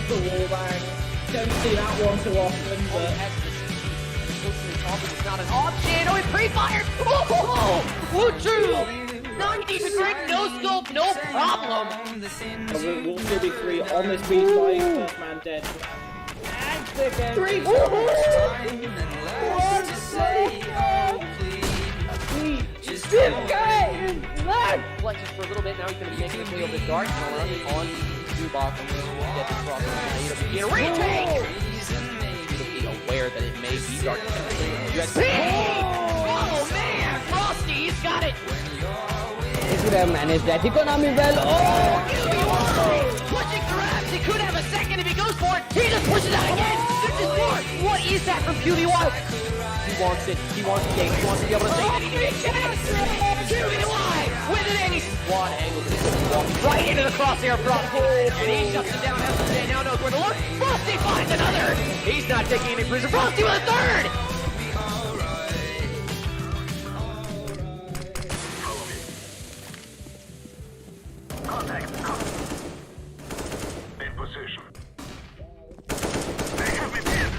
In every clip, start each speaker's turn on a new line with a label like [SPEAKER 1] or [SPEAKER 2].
[SPEAKER 1] the wall bang. Don't see that one too often, but...
[SPEAKER 2] Unfortunately, target is not an option. Oh, it pre-fired! Oh, true! 90 degree, no scope, no problem!
[SPEAKER 1] We'll still be free on this beach fight. First man dead.
[SPEAKER 2] And
[SPEAKER 1] 3, 2, 1.
[SPEAKER 2] Flexes for a little bit. Now he's going to be making his way over the dark. On two box. Get the cross. Get a retake. Be aware that it may be dark. Oh man, Frosty, he's got it.
[SPEAKER 3] He could have managed that economy well. Oh!
[SPEAKER 2] Pushing grabs. He could have a second if he goes for it. He just pushes out again. This is more. What is that from QB1? He wants it. He wants the game. He wants to be able to say QB1 with an ace. One angle. Right into the crosshair Frosty. And he shuts it down. And now knows where to look. Frosty finds another. He's not taking any prisoners. Frosty with a third.
[SPEAKER 4] Contact. In position. They have me pinned.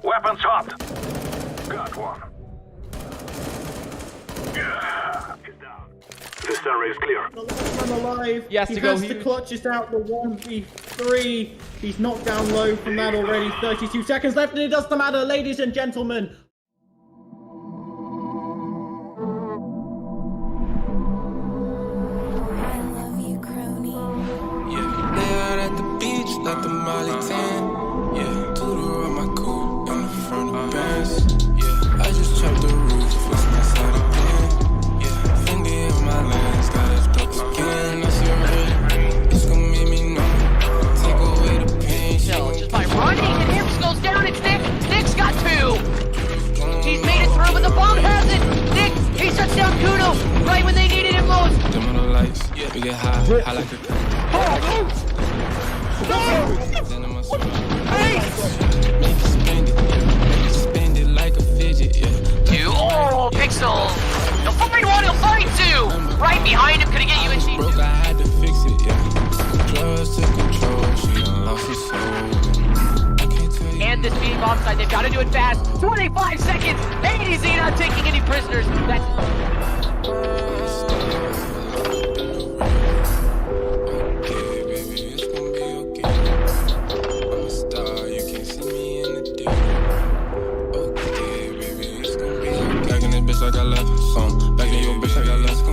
[SPEAKER 4] Weapons hot. Got one. He's down. This area is clear.
[SPEAKER 1] The last man alive.
[SPEAKER 2] He has to go
[SPEAKER 1] has
[SPEAKER 2] here.
[SPEAKER 1] to clutch this out. The 1v3. He's knocked down low from that already. 32 seconds left, and it doesn't matter, ladies and gentlemen.
[SPEAKER 5] At the beach, like the Molly 10. Yeah, to the road, my coupe in the front of Benz. Yeah, I just chopped the roof, fix my side again. Yeah, Fendi in my lens, got us dope again. I see her, it's gonna make me know. Take away the pain.
[SPEAKER 2] So just by running, and Hips goes down. It's Nick. Nick's got two. He's made it through, but the bomb has it. Nick, he shuts down Kuno right when they needed him most.
[SPEAKER 5] Dim on the lights, we get high like a then I'm a spend it like a fidget, yeah.
[SPEAKER 2] Two. Oh, Pixel. He'll find one, he'll find two. Right behind him, could he get you in sheet?
[SPEAKER 5] Broke, I had to fix it, yeah. Drugs took control, she done lost her soul. I can't tell you.
[SPEAKER 2] And this being offside, they've got to do it fast. 25 seconds. 80Z not taking any prisoners. That's
[SPEAKER 5] I got left some. Back in your bitch, I got left some.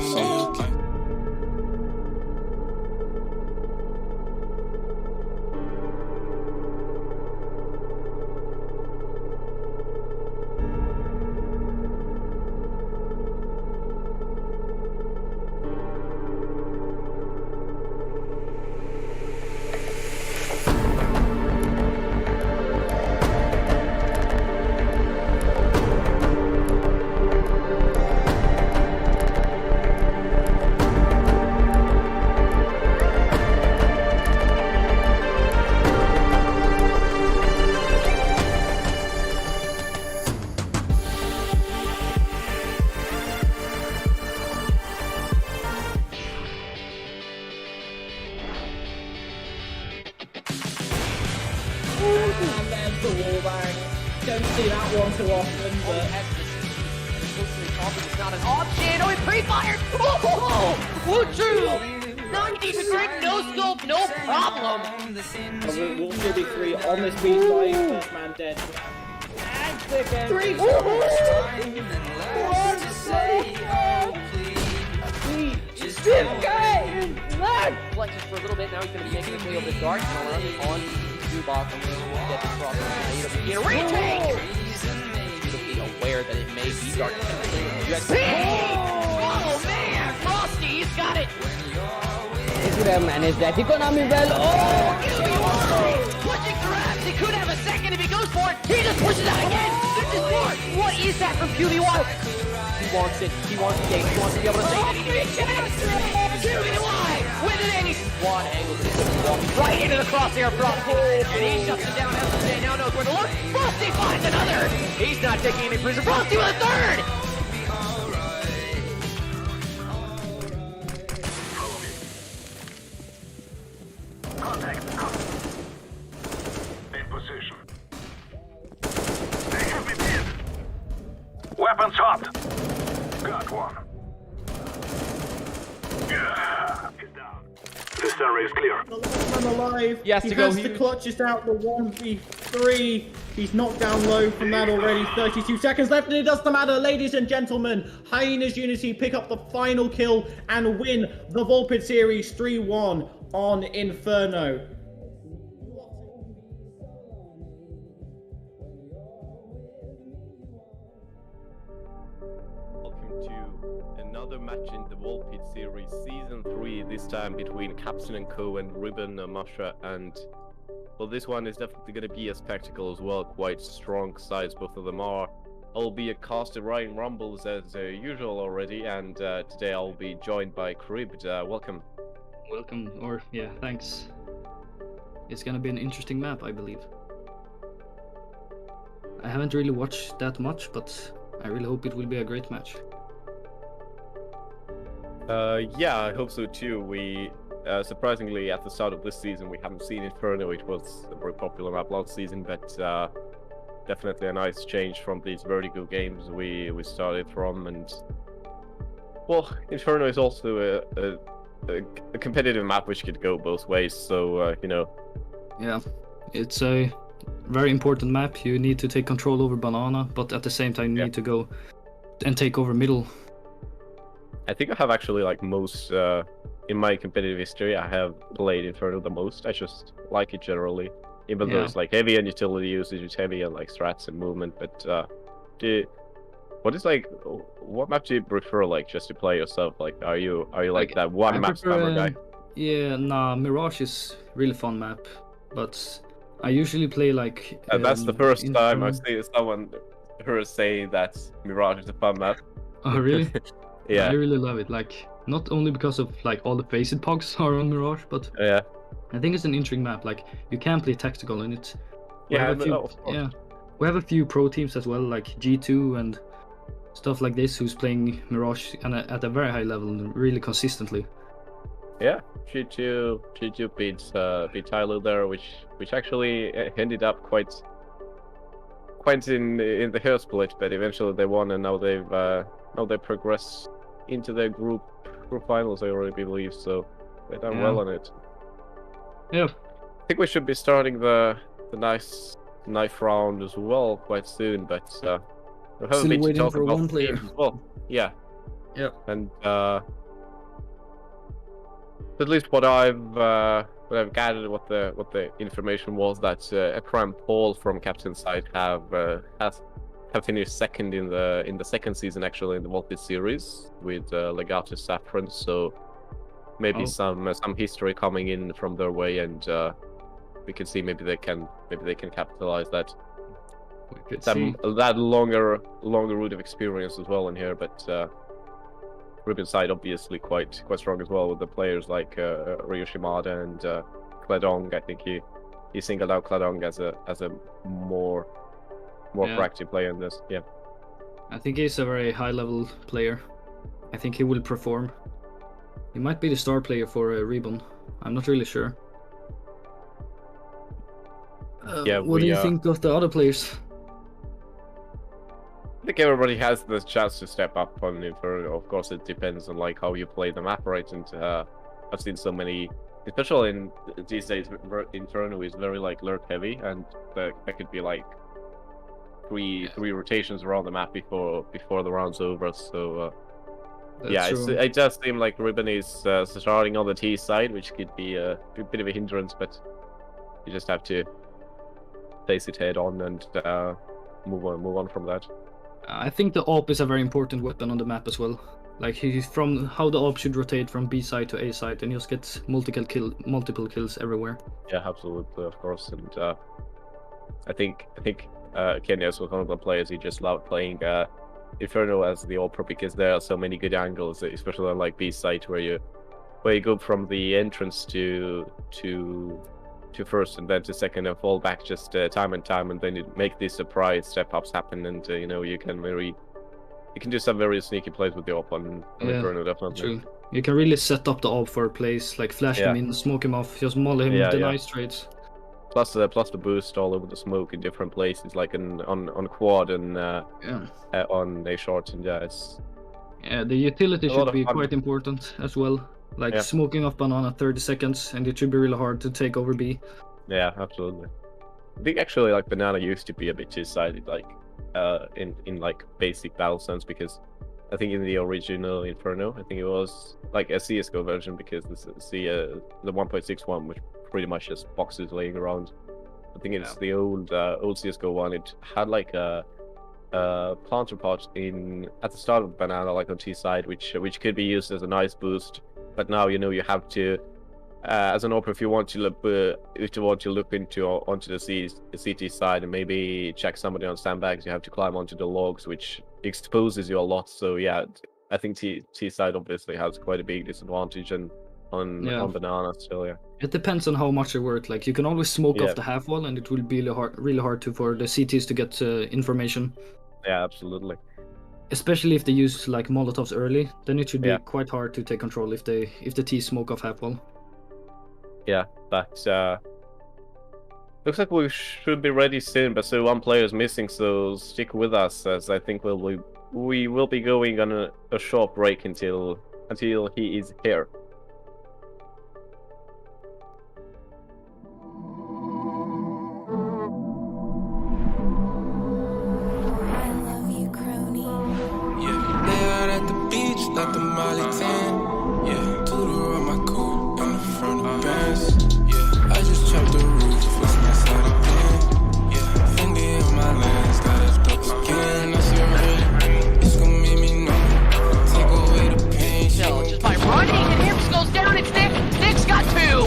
[SPEAKER 1] And there's the wallbang. Don't see that one too often, but
[SPEAKER 2] it's not an option. Oh, it pre-fired. Oh, Wuchu. 90% no scope, no problem.
[SPEAKER 1] will still be 3 on this beat side. First man dead. And second. 3, 2, 1.
[SPEAKER 2] Flexes for a little bit. Now he's going to be making his way over the dark. On two box. Get the cross. Get a retake. Be aware that it may be dark. Oh man, Frosty, he's got it.
[SPEAKER 3] He could have managed that economy well. Oh!
[SPEAKER 2] Pushing grabs. He could have a second if he goes for it. He just pushes out again. This is more. What is that from QB1? He wants it. He wants the game. He wants to be able to say QB1 with an ace. One angle. Right into the crosshair Frosty. And he shuts it down. And now knows where to look. Frosty finds another. He's not taking any prisoners. Frosty with a third.
[SPEAKER 4] Contact. In position. They have me pinned. Weapons hot. Got one. He's down. This area is clear.
[SPEAKER 1] The last man alive.
[SPEAKER 2] He has to go here.
[SPEAKER 1] clutch this out. The 1v3. 3. He's knocked down low from that already. 32 seconds left, and it doesn't matter, ladies and gentlemen. Hyenas Unity pick up the final kill and win the Volpid series 3-1 on Inferno.
[SPEAKER 6] Welcome to another match in the Volpid series, season 3, this time between Capta1n and Ribbon, Musha, and well, this one is definitely going to be a spectacle as well. Quite strong sides both of them are. I'll be at Caster Ryan Rumbles as usual already, and today I'll be joined by Cribbed. Welcome.
[SPEAKER 7] Welcome, or yeah, thanks. It's gonna be an interesting map, I believe. I haven't really watched that much, but I really hope it will be a great match.
[SPEAKER 6] Yeah, I hope so too. We surprisingly at the start of this season we haven't seen Inferno. It was a very popular map last season, but definitely a nice change from these Vertigo games we started from. And well, Inferno is also a competitive map which could go both ways, so you know.
[SPEAKER 7] Yeah, it's a very important map. You need to take control over Banana, but at the same time you need to go and take over middle.
[SPEAKER 6] I think I have actually like most in my competitive history I have played Inferno the most. I just like it generally, even though it's like heavy on utility usage, it's heavy on like strats and movement. But what map do you prefer, like just to play yourself? Like are you like that one map spammer guy?
[SPEAKER 7] Yeah, nah, Mirage is really fun map, but I usually play like
[SPEAKER 6] That's the first time
[SPEAKER 7] Inferno.
[SPEAKER 6] I've seen someone heard say that Mirage is a fun map.
[SPEAKER 7] Oh really?
[SPEAKER 6] Yeah,
[SPEAKER 7] I really love it. Like not only because of like all the faced pogs are on Mirage, but
[SPEAKER 6] yeah,
[SPEAKER 7] I think it's an interesting map. Like you can play tactical in it. We
[SPEAKER 6] yeah,
[SPEAKER 7] have a few,
[SPEAKER 6] of course.
[SPEAKER 7] yeah. We have a few pro teams as well, like G2 and stuff like this, who's playing Mirage and at a very high level, really consistently.
[SPEAKER 6] Yeah, G2 beat Tyler there, which actually ended up quite in the hair split, but eventually they won, and now they progress into their group finals, I already believe, so they've done well on it.
[SPEAKER 7] Yeah.
[SPEAKER 6] I think we should be starting the nice knife round as well quite soon, but we have a
[SPEAKER 7] Still
[SPEAKER 6] bit to
[SPEAKER 7] waiting
[SPEAKER 6] talk
[SPEAKER 7] for
[SPEAKER 6] about
[SPEAKER 7] one
[SPEAKER 6] the
[SPEAKER 7] player.
[SPEAKER 6] team as well. Yeah.
[SPEAKER 7] Yep.
[SPEAKER 6] And at least what I've gathered, what the information was, that Ekram Paul from Capta1n side have finished second in the second season, actually, in the Volpid series with Legato Saffron. So maybe some history coming in from their way, and we can see maybe they can capitalize that.
[SPEAKER 7] We could see.
[SPEAKER 6] That longer route of experience as well in here, but Ribbon side obviously quite strong as well with the players like Ryo Shimada and Capta1n. I think he singled out Capta1n as a more proactive player in this. Yeah,
[SPEAKER 7] I think he's a very high level player. I think he will perform. He might be the star player for Ribbon. I'm not really sure. What do you think of the other players?
[SPEAKER 6] I think everybody has the chance to step up on Inferno. Of course, it depends on like how you play the map, right? And I've seen so many, especially in these days, Inferno is very like lurk heavy, and there could be like three rotations around the map before the round's over. So yeah, it does seem like Ribbon is starting on the T side, which could be a bit of a hindrance, but you just have to face it head on and move on from that.
[SPEAKER 7] I think the AWP is a very important weapon on the map as well. Like he's from how the AWP should rotate from B side to A side, and just get multiple kills everywhere.
[SPEAKER 6] Yeah, absolutely, of course. And I think Kenya was one of the players who just loved playing Inferno as the AWP because there are so many good angles, especially on like B side where you go from the entrance to first and then to second and fall back just time and time, and then you make these surprise step ups happen, and you know, you can do some very sneaky plays with the AWP on Inferno, definitely.
[SPEAKER 7] True. You can really set up the AWP for plays, like flash him in, smoke him off, just molly him, deny trades.
[SPEAKER 6] Plus the boost all over the smoke in different places, like on quad and on A short, and
[SPEAKER 7] the utility should be quite important as well. Like smoking off Banana 30 seconds, and it should be really hard to take over B.
[SPEAKER 6] Yeah, absolutely. I think actually like Banana used to be a bit two-sided, like in like basic battle sense, because I think in the original Inferno, I think it was like a CS:GO version, because the 1.61, which pretty much just boxes laying around. I think it's the old CS:GO one. It had like a planter pot at the start of Banana, like on T side, which could be used as a nice boost. But now you have to, as an op, if you want to look onto the CT side and maybe check somebody on sandbags, you have to climb onto the logs, which exposes you a lot. So yeah, I think T side obviously has quite a big disadvantage on Banana still. Yeah,
[SPEAKER 7] it depends on how much it works. Like you can always smoke off the half wall, and it will be really hard for the CTs to get information.
[SPEAKER 6] Yeah, absolutely.
[SPEAKER 7] Especially if they use like Molotovs early, then it should be quite hard to take control if the T smoke off half wall.
[SPEAKER 6] Yeah, but looks like we should be ready soon. But so one player is missing, so stick with us, as I think we will be going on a short break until he is here.
[SPEAKER 5] Like the Molly 10, yeah. Tutor on my coupe in the front of Benz, yeah. I just chopped the roof with my side of pen, yeah. Fendi on my lens, got it dope again. I see really, it's gonna make me know. Take away the pain.
[SPEAKER 2] No, just by running, and Imps goes down. It's Nick. Nick's got 2.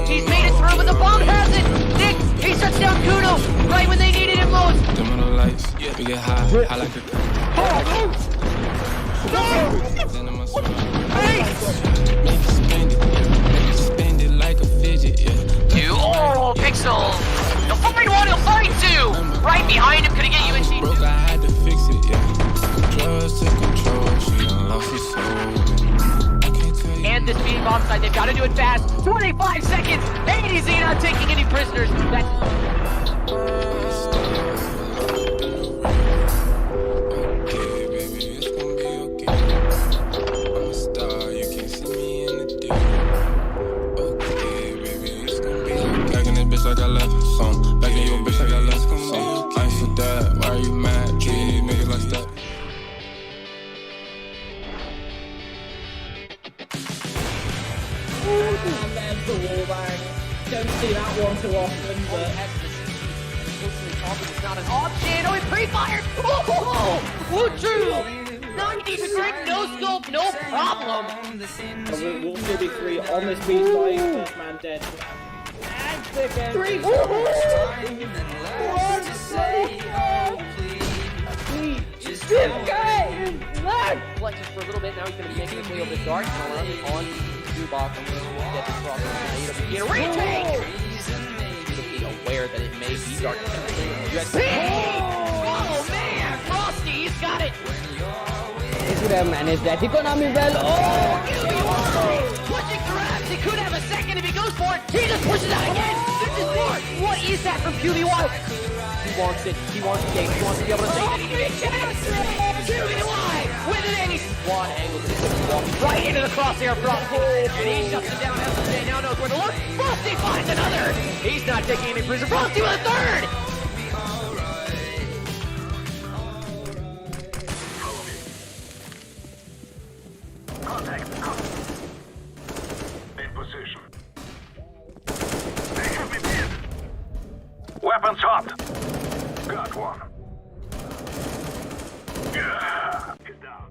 [SPEAKER 2] He's made it through, but the bomb has it. Nick, he shuts down Kuno right when they needed him most.
[SPEAKER 5] Dim on the lights, yeah. We get high. I like it.
[SPEAKER 2] No!
[SPEAKER 5] Spend it like a fidget, yeah.
[SPEAKER 2] 2. Oh, Pixel! He'll find 1, he'll find 2! Right behind him, could he get you in T2?
[SPEAKER 5] Broke, I had to fix it, yeah. Drugs took control, she done lost her soul.
[SPEAKER 2] And this being offside, they've got to do it fast. 25 seconds! 80Z not taking any prisoners.
[SPEAKER 5] Like I left some back in your bitch, like I left some. I ain't for that. Why are you mad? Treat niggas like that.
[SPEAKER 1] And there's the wallbang. Don't see that one too often, but
[SPEAKER 2] Unfortunately, it's not an option. Oh, he pre-fired! Oh, true! 90%, no scope, no problem.
[SPEAKER 1] we'll still be 3 on this B side. First man dead. 3, 4, 1,
[SPEAKER 2] Fletches for a little bit, now he's going to be making his way over the dark, and around it on to box. Get this cross. Get a retake! Be aware that it may be dark. Oh man, Frosty, he's got it!
[SPEAKER 3] He could have managed that economy well.
[SPEAKER 2] Oh, QB1! Pushing grabs, he could have a second if he goes for it. He just pushes out again. This is more. What is that from QB1? He wants it. He wants the game. He wants to be able to say QB1 with an 81 angle. Right into the crosshair Frosty. And he shuts it down. SJ now knows where to look. Frosty finds another. He's not taking any prison. Frosty with a third.
[SPEAKER 4] Contact. In position. They have me pinned. Weapons hot. Got one. Yeah. He's down.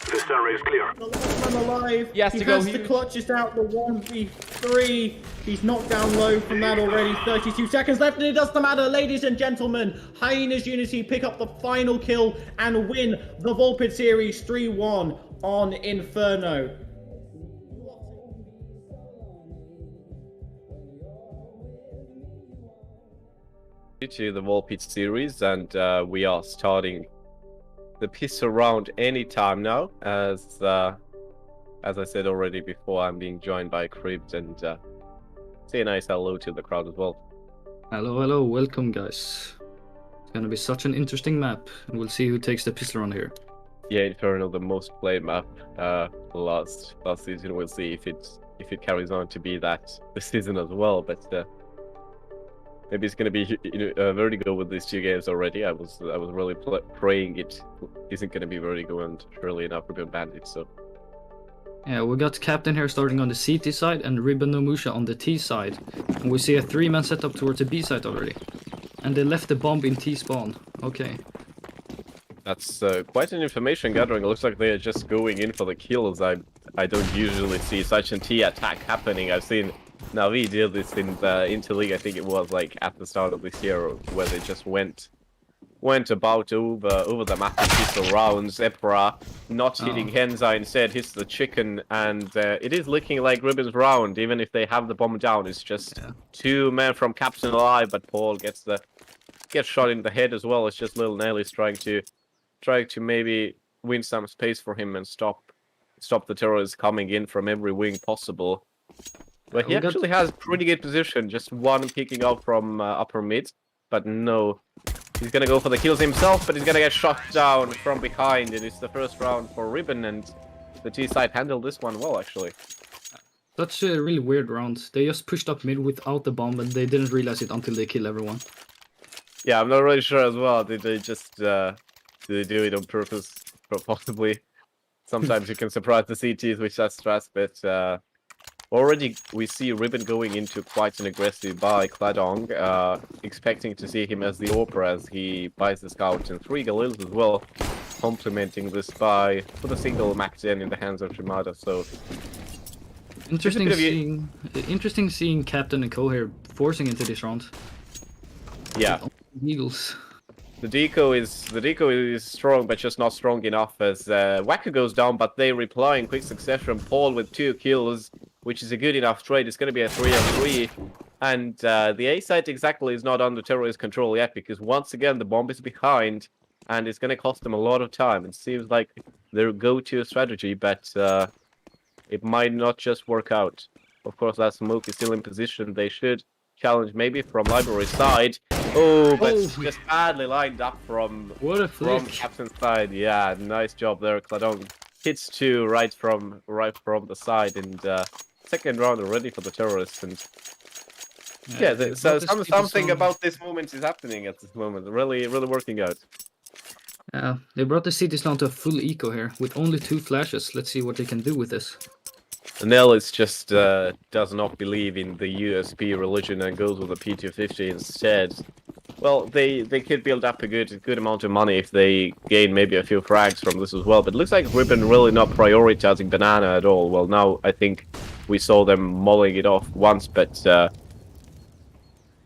[SPEAKER 4] This area is clear.
[SPEAKER 1] the last man alive.
[SPEAKER 2] He has to go
[SPEAKER 1] has to
[SPEAKER 2] here.
[SPEAKER 1] clutch this out the 1v3. He's knocked down low from that already. 32 seconds left, and it doesn't matter, ladies and gentlemen. Hyena's Unity pick up the final kill and win the Volpid series 3-1 on Inferno.
[SPEAKER 6] To the Volpid series, and we are starting the piss around anytime now. As I said already before, I'm being joined by Crypt, and say a nice hello to the crowd as well.
[SPEAKER 7] Hello, welcome guys. It's gonna be such an interesting map, and we'll see who takes the pistol on here.
[SPEAKER 6] Yeah, Inferno, the most played map last season. We'll see if it carries on to be that this season as well. But maybe it's gonna be Vertigo with these 2 games already. I was really praying it isn't gonna be Vertigo, and surely enough Ribbon Bandit. So
[SPEAKER 7] Yeah, we got Capta1n here starting on the CT side and Ribbon no Musha on the T side. And we see a 3-man setup towards the B side already. And they left the bomb in T spawn. Okay.
[SPEAKER 6] that's quite an information gathering. It looks like they are just going in for the kills. I don't usually see such a T attack happening. I've seen Navi did this in the Interleague. I think it was like at the start of this year, where they just went about over the map and hit the rounds. Epra not hitting Henza, instead hits the chicken, and it is looking like Ribbon's round. Even if they have the bomb down, it's just 2 men from Capta1n alive, but Paul gets shot in the head as well. It's just little Nelly's trying to maybe win some space for him and stop the terrorists coming in from every wing possible. But he actually has pretty good position, just one picking up from upper mid, but no. He's gonna go for the kills himself, but he's gonna get shot down from behind, and it's the first round for Ribbon, and the T side handled this one well, actually.
[SPEAKER 7] That's a really weird round. They just pushed up mid without the bomb, and they didn't realize it until they kill everyone.
[SPEAKER 6] Yeah, I'm not really sure as well. Did they just did they do it on purpose? Possibly. Sometimes you can surprise the CTs with that stress, but already we see Ribbon going into quite an aggressive buy. Capta1n, expecting to see him as the Opera as he buys the Scout, and 3 Galils as well, complementing this buy with a single Max-10 in the hands of Shimada. So
[SPEAKER 7] interesting seeing Capta1n and Co here forcing into this round.
[SPEAKER 6] Yeah.
[SPEAKER 7] Eagles.
[SPEAKER 6] The deco is strong, but just not strong enough as Waka goes down, but they reply in quick succession. Paul with 2 kills, which is a good enough trade. It's going to be a 3-on-3. And the A site exactly is not under terrorist control yet, because once again the bomb is behind, and it's going to cost them a lot of time. It seems like their go-to strategy, but it might not just work out. Of course, that smoke is still in position. They should challenge maybe from library side. Oh, but just badly lined up from Capta1n's side. Yeah, nice job there. Capta1n hits 2 right from the side, and second round already for the terrorists. And yeah, so something about this moment is happening at this moment. Really working out.
[SPEAKER 7] They brought the cities down to a full eco here with only 2 flashes. Let's see what they can do with this.
[SPEAKER 6] Nell is just does not believe in the USP religion and goes with a P250 instead. Well, they could build up a good amount of money if they gain maybe a few frags from this as well. But it looks like Ribbon really not prioritizing Banana at all. Well, now I think we saw them mauling it off once, but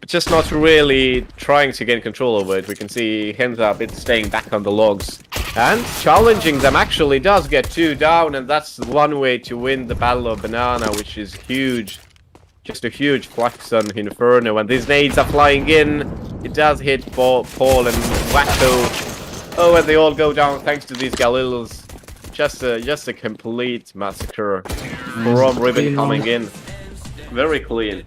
[SPEAKER 6] just not really trying to gain control over it. We can see Henza a bit staying back on the logs. And challenging them actually does get 2 down, and that's one way to win the Battle of Banana, which is huge. Just a huge flex on Inferno, and these nades are flying in. It does hit Paul and Wacko. Oh, and they all go down thanks to these Galils. Just a complete massacre from Ribbon coming in. Very clean.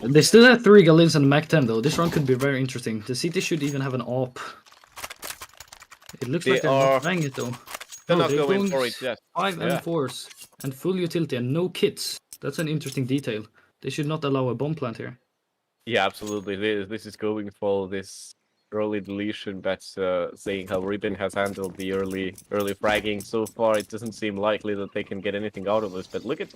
[SPEAKER 7] They still have 3 Galils and Mac-10 though. This round could be very interesting. The CT should even have an AWP. It looks like they're not trying it though.
[SPEAKER 6] They're not going for it yet.
[SPEAKER 7] 5 M4s and full utility and no kits. That's an interesting detail. They should not allow a bomb plant here.
[SPEAKER 6] Yeah, absolutely. This is going for this early deletion, but saying how Ribbon has handled the early fragging so far, it doesn't seem likely that they can get anything out of this. But look at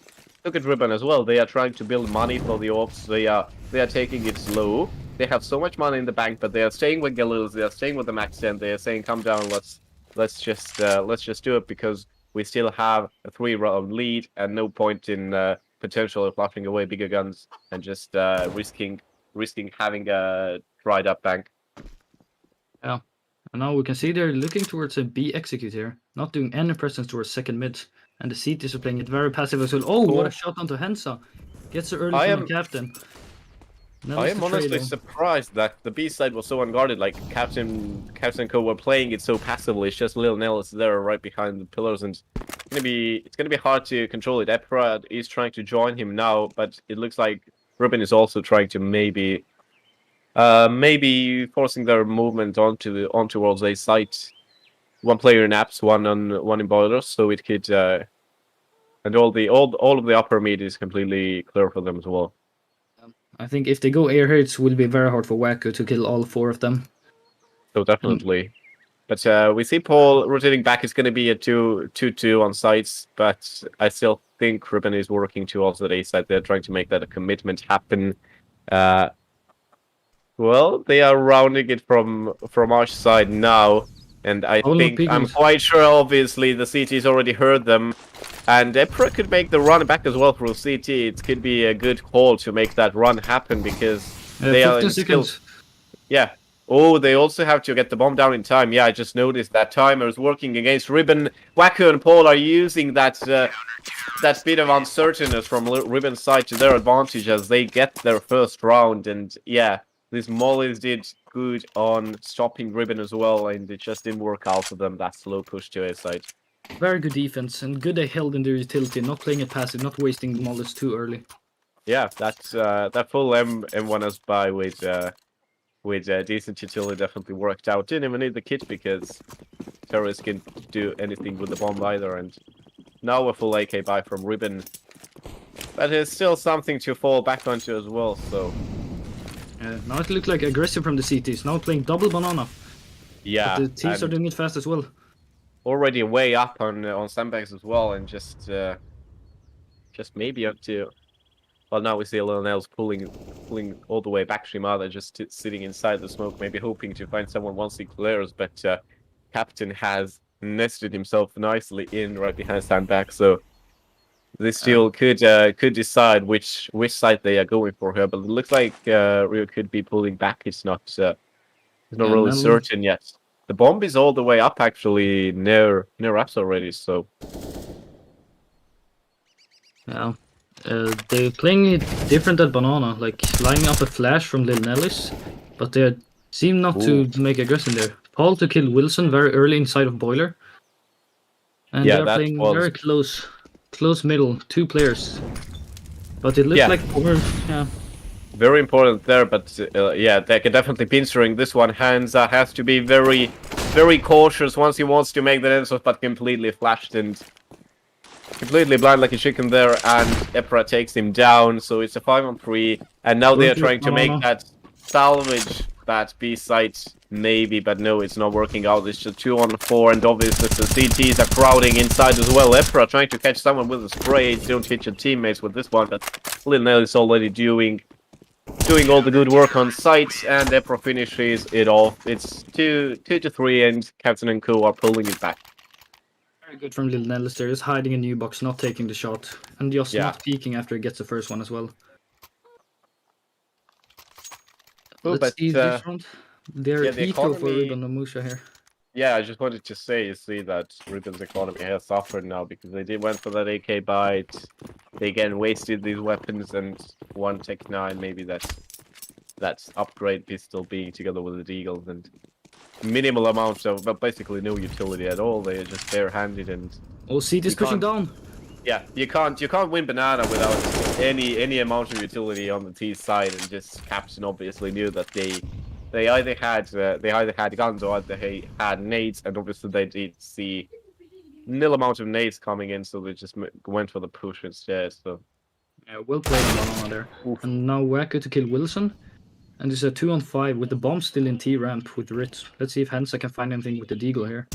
[SPEAKER 6] Ribbon as well. They are trying to build money for the ops. They are taking it slow. They have so much money in the bank, but they are staying with Galils. They are staying with the Max-10. They are saying, "Come down, let's just do it because we still have a 3-round lead and no point in potentially flashing away bigger guns and just risking having a dried up bank."
[SPEAKER 7] Yeah, and now we can see they're looking towards a B execute here, not doing any presence towards second mid, and the CTs are playing it very passive as well. Oh, what a shot onto Henza! Gets the early from the Capta1n.
[SPEAKER 6] I am honestly surprised that the B side was so unguarded. Like Capta1n Co were playing it so passively. It's just Lil Nell is there right behind the pillars, and it's gonna be hard to control it. Epra is trying to join him now, but it looks like Ribbon is also trying to maybe forcing their movement towards a site. 1 player in apps, one in boilers, so it could and all of the upper mid is completely clear for them as well.
[SPEAKER 7] I think if they go air here, it will be very hard for Wacko to kill all 4 of them.
[SPEAKER 6] So definitely. But we see Paul rotating back. It's going to be a 2-2 on sites, but I still think Ribbon is working towards the A side. They're trying to make that a commitment happen. Well, they are rounding it from our side now, and I think I'm quite sure. Obviously, the CT's already heard them, and Epra could make the run back as well through CT. It could be a good call to make that run happen because they are still. Yeah. Oh, they also have to get the bomb down in time. Yeah, I just noticed that timer is working against Ribbon. Wacko and Paul are using that bit of uncertainty from Ribbon's side to their advantage as they get their first round. And yeah, these mollies did good on stopping Ribbon as well, and it just didn't work out for them, that slow push to A side.
[SPEAKER 7] Very good defense, and good they held in their utility, not playing it passive, not wasting mollies too early.
[SPEAKER 6] Yeah, that's that full M1S buy with decent utility definitely worked out. Didn't even need the kit because terrorists can't do anything with the bomb either. And now a full AK buy from Ribbon. That is still something to fall back onto as well, so...
[SPEAKER 7] now it looks like aggressive from the CTs. Now playing double banana.
[SPEAKER 6] Yeah.
[SPEAKER 7] But the Ts are doing it fast as well.
[SPEAKER 6] Already way up on sandbags as well, and just maybe up to... Well, now we see Lil Nels pulling all the way back. Shimada just sitting inside the smoke, maybe hoping to find someone once he clears. But Capta1n has nested himself nicely in right behind sandbag, so this duel could decide which side they are going for here. But it looks like Rio could be pulling back. It's not really certain yet. The bomb is all the way up, actually near us already. So
[SPEAKER 7] yeah. They're playing it different at Banana, like lining up a flash from Lil Nellis, but they seem not to make aggression there. Paul to kill Wilson very early inside of Boiler, and they're playing very close middle, 2 players. But it looks like
[SPEAKER 6] very important there. But yeah, they can definitely be answering this one. Hansa has to be very, very cautious once he wants to make the answer, but completely flashed and completely blind like a chicken there, and Epra takes him down, so it's a 5-on-3, and now they are trying to make that salvage that B site maybe, but no, it's not working out. It's just 2-on-4, and obviously the CTs are crowding inside as well. Epra trying to catch someone with a spray. Don't hit your teammates with this one, but Lil Nell is already doing all the good work on site, and Epra finishes it off. It's 2-3, and Capta1n and Co are pulling it back.
[SPEAKER 7] Very good from Lil Nellis there, just hiding in new box, not taking the shot, and just not peeking after he gets the first one as well. Let's see this round. They're eco for Ribbon and Musha here.
[SPEAKER 6] Yeah, I just wanted to say, you see that Ribbon's economy has suffered now because they went for that AK bite. They again wasted these weapons and one Tech 9, maybe that's upgrade pistol being together with the Deagles and minimal amounts of, but basically no utility at all. They are just bare-handed and...
[SPEAKER 7] Oh, CT's pushing down.
[SPEAKER 6] Yeah, you can't win Banana without any amount of utility on the T side, and just Capta1n obviously knew that they either had guns or they had nades, and obviously they did see nil amount of nades coming in, so they just went for the push instead. So
[SPEAKER 7] yeah, well played on Banana there. Oof. And now Wacko to kill Wilson. And it's a 2-on-5 with the bomb still in T ramp with Ritz. Let's see if Hansa can find anything with the Deagle here.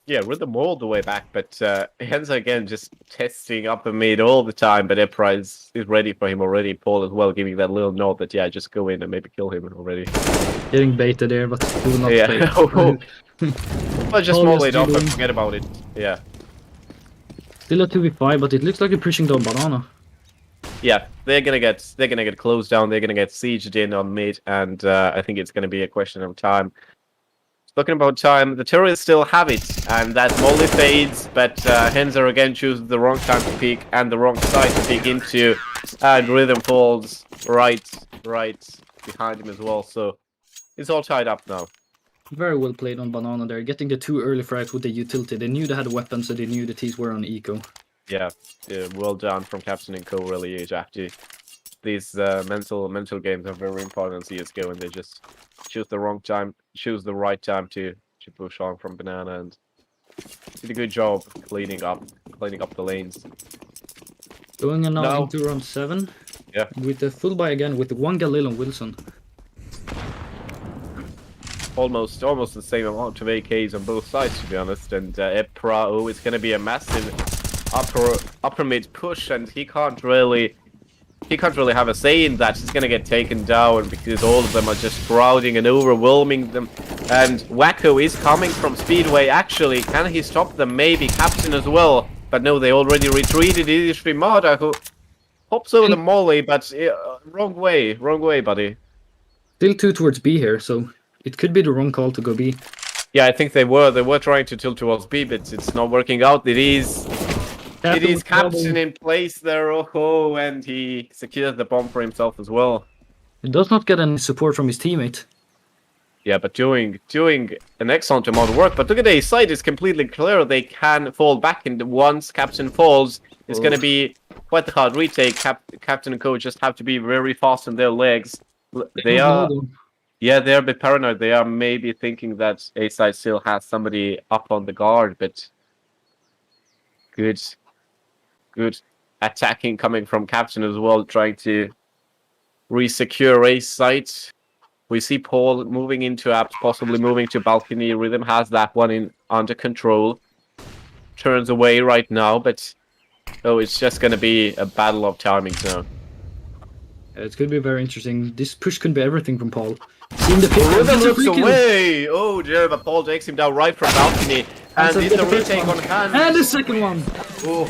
[SPEAKER 6] Yeah, Rhythm all the way back, but Hansa again just testing up the mid all the time, but Epra is ready for him already. Paul as well giving that little nod that, yeah, just go in and maybe kill him already.
[SPEAKER 7] Getting baited there, but he will not play.
[SPEAKER 6] Well, just moll it off and forget about it. Yeah.
[SPEAKER 7] Still a 2v5, but it looks like you're pushing down Banana.
[SPEAKER 6] Yeah, they're gonna get closed down. They're gonna get sieged in on mid, and I think it's gonna be a question of time. Talking about time, the terrorists still have it, and that molly fades, but Hansa again chooses the wrong time to peek and the wrong side to peek into, and Rhythm falls right behind him as well. So it's all tied up now.
[SPEAKER 7] Very well played on Banana there, getting the 2 early frags with the utility. They knew they had weapons, so they knew the T's were on eco.
[SPEAKER 6] Yeah, well done from Capta1n and Co. Really, actually. These mental games are very important in CSGO, and they just choose the wrong time, choose the right time to push on from Banana, and did a good job cleaning up the lanes.
[SPEAKER 7] Going now into round 7.
[SPEAKER 6] Yeah.
[SPEAKER 7] With the full buy again, with one Galil on Wilson.
[SPEAKER 6] Almost the same amount of AKs on both sides, to be honest. And Epra, oh, it's going to be a massive upper mid push, and he can't really have a say in that. He's going to get taken down because all of them are just crowding and overwhelming them. And Wacko is coming from Speedway. Actually, can he stop them? Maybe Capta1n as well. But no, they already retreated. It is Rimada who hops over the molly, but wrong way, buddy.
[SPEAKER 7] Still 2 towards B here, so it could be the wrong call to go B.
[SPEAKER 6] Yeah, I think they were trying to tilt towards B, but it's not working out. It is Capta1n in place there, oh, and he secured the bomb for himself as well.
[SPEAKER 7] He does not get any support from his teammate.
[SPEAKER 6] Yeah, but doing an excellent amount of work. But look at the side, it's completely clear. They can fall back, and once Capta1n falls, it's going to be quite the hard retake. Capta1n and co just have to be very fast on their legs. They are... Yeah, they're a bit paranoid. They are maybe thinking that A-side still has somebody up on the guard, but good attacking coming from Capta1n as well, trying to re-secure A-side. We see Paul moving into apps, possibly moving to balcony. Rhythm has that one under control. Turns away right now, but it's just going to be a battle of timing now.
[SPEAKER 7] It's going to be very interesting. This push can be everything from Paul. In the pick,
[SPEAKER 6] Rhythm looks away! Oh dear, but Paul takes him down right from balcony. And in the retake on hand.
[SPEAKER 7] And the second one!
[SPEAKER 6] Oh,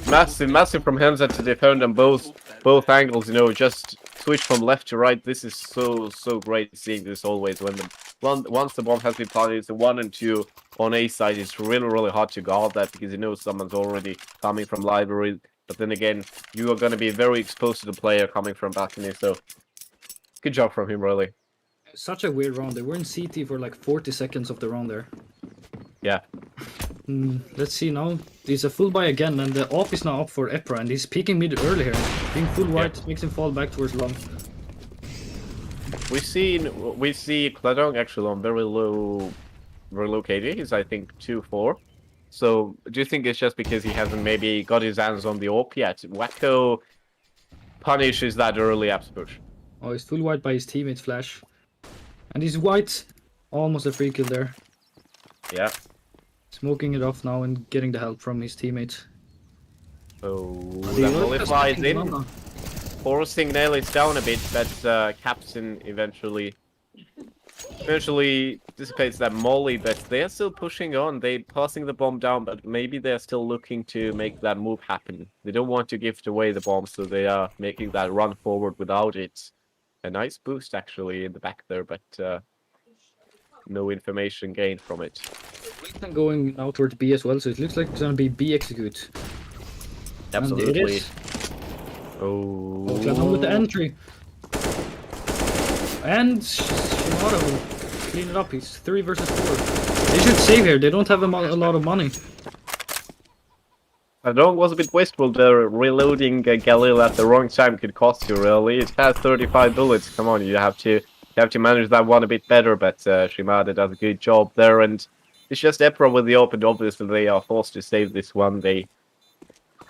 [SPEAKER 6] massive from Hansa to defend on both angles, you know, just switch from left to right. This is so great seeing this always when once the bomb has been planted. It's the 1 and 2 on A side. It's really hard to guard that because you know someone's already coming from library. But then again, you are going to be very exposed to the player coming from balcony. So good job from him, really.
[SPEAKER 7] Such a weird round. They were in CT for like 40 seconds of the round there.
[SPEAKER 6] Yeah.
[SPEAKER 7] Let's see now. There's a full buy again, and the off is now up for Epra, and he's peeking mid early here. Being full white makes him fall back towards long.
[SPEAKER 6] We see Capta1n actually on very low KD. He's I think 2-4. So do you think it's just because he hasn't maybe got his hands on the AWP yet? Wacko punishes that early apps push.
[SPEAKER 7] Oh, he's full white by his teammate's flash. And he's white. Almost a free kill there.
[SPEAKER 6] Yeah.
[SPEAKER 7] Smoking it off now and getting the help from his teammates.
[SPEAKER 6] So that nullifies in. Forcing Nelly's down a bit, but Capta1n eventually dissipates that molly, but they are still pushing on. They're passing the bomb down, but maybe they're still looking to make that move happen. They don't want to gift away the bomb, so they are making that run forward without it. A nice boost actually in the back there, but no information gained from it.
[SPEAKER 7] Going now towards B as well, so it looks like it's gonna be B execute.
[SPEAKER 6] Absolutely.
[SPEAKER 7] And it is.
[SPEAKER 6] Oh.
[SPEAKER 7] Capta1n with the entry. And Shimada will clean it up. He's 3 versus 4. They should save here. They don't have a lot of money.
[SPEAKER 6] Capta1n was a bit wasteful there. Reloading Galil at the wrong time could cost you really. It has 35 bullets. Come on, you have to manage that one a bit better. But Shimada does a good job there, and it's just Epra with the open. Obviously, they are forced to save this one. They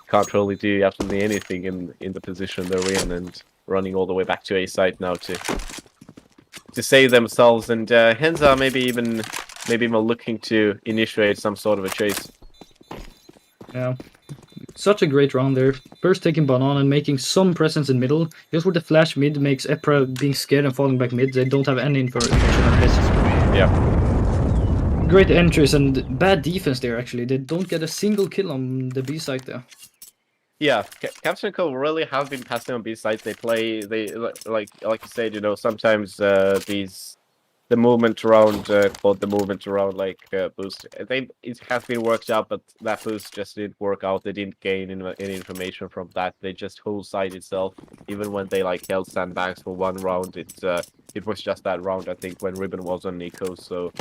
[SPEAKER 6] can't really do absolutely anything in the position they're in, and running all the way back to A side now to save themselves. And Henza maybe even looking to initiate some sort of a chase.
[SPEAKER 7] Yeah. Such a great round there. First taking Banan and making some presence in middle. Just where the flash mid makes Epra being scared and falling back mid. They don't have any information on this.
[SPEAKER 6] Yeah.
[SPEAKER 7] Great entries and bad defense there actually. They don't get a single kill on the B side there.
[SPEAKER 6] Yeah, Capta1n really have been passing on B sides. They like you said, you know, sometimes the movement around like boost. It has been worked out, but that boost just didn't work out. They didn't gain any information from that. They just whole side itself. Even when they like held sandbags for one round, it was just that round. I think when Ribbon was on Nico, so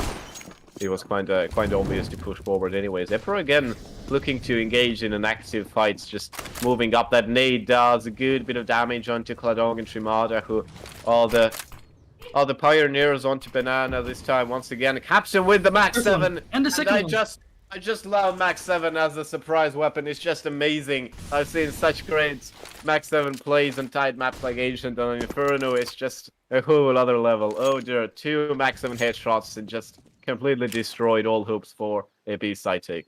[SPEAKER 6] it was kind of obvious to push forward. Anyways, Epra again looking to engage in an active fight, just moving up. That nade does a good bit of damage onto Capta1n and Shimada, who are the pioneers onto Banana this time once again. Capta1n with the max 7,
[SPEAKER 7] and the second one.
[SPEAKER 6] I just love Max 7 as a surprise weapon. It's just amazing. I've seen such great Max 7 plays on tight maps like Ancient and Inferno. It's just a whole other level. Oh dear, 2 Max 7 headshots and just completely destroyed all hopes for a B side take.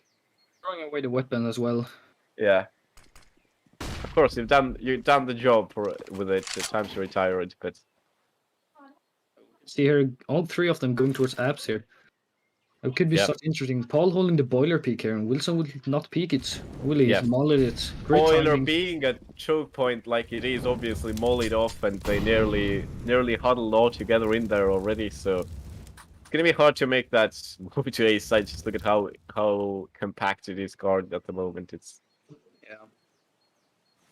[SPEAKER 7] Throwing away the weapon as well.
[SPEAKER 6] Yeah. Of course, you've done the job with it. It's time to retire it, but
[SPEAKER 7] See here, all 3 of them going towards apps here. It could be such interesting. Paul holding the boiler peak here, and Wilson will not peek it. Will he? He's mollied it. Great
[SPEAKER 6] boiler
[SPEAKER 7] timing.
[SPEAKER 6] being a choke point like it is, obviously mollied off, and they nearly huddled all together in there already. So it's gonna be hard to make that move to A side. Just look at how compact it is guard at the moment. It's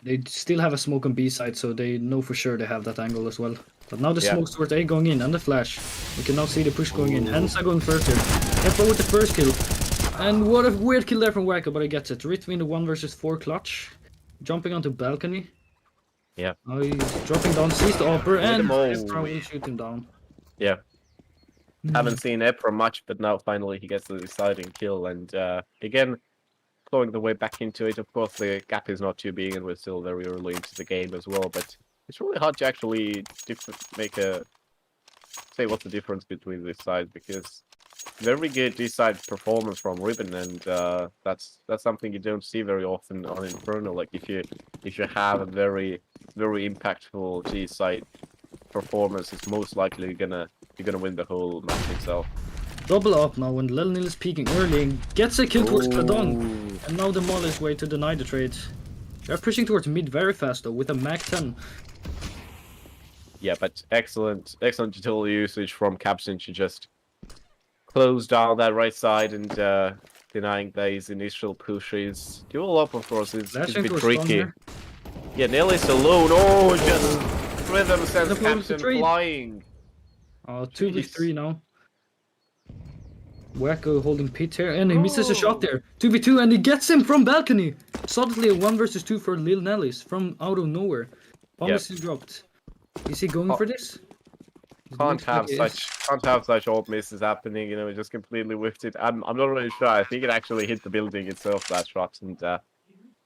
[SPEAKER 7] They still have a smoke on B side, so they know for sure they have that angle as well. But now the smoke towards A going in, and the flash. We can now see the push going in. Hansa going first here. Efra with the first kill. And what a weird kill there from Wacko, but he gets it. Ritvi in the 1 versus 4 clutch. Jumping onto balcony.
[SPEAKER 6] Yeah.
[SPEAKER 7] Now he's dropping down, sees the upper, and
[SPEAKER 6] him all.
[SPEAKER 7] Efra will shoot him down.
[SPEAKER 6] Yeah. Haven't seen Epra much, but now finally he gets the deciding kill, and again, clawing the way back into it. Of course, the gap is not too big, and we're still very early into the game as well, but it's really hard to actually say what's the difference between these sides, because very good D-side performance from Ribbon, and that's something you don't see very often on Inferno. Like if you have a very impactful D-side performance, it's most likely you're gonna win the whole match itself.
[SPEAKER 7] Double up now when Lil Nil is peeking early and gets a kill towards Capta1n. And now the Mall is way to deny the trade. They're pushing towards mid very fast though with a Mac 10.
[SPEAKER 6] Yeah, but excellent utility usage from Capta1n to just close down that right side and denying these initial pushes. Dual up, of course, is a bit tricky. Yeah, Nelly's alone. Oh, just rhythm sends Capta1n flying.
[SPEAKER 7] 2v3 now. Wacko holding Pit here, and he misses a shot there. 2v2, and he gets him from balcony. Suddenly a 1 versus 2 for Lil Nellis from out of nowhere. Bomb is dropped. Is he going for this?
[SPEAKER 6] Can't have such old misses happening. You know, it just completely whiffed it. I'm not really sure. I think it actually hit the building itself, that shot, and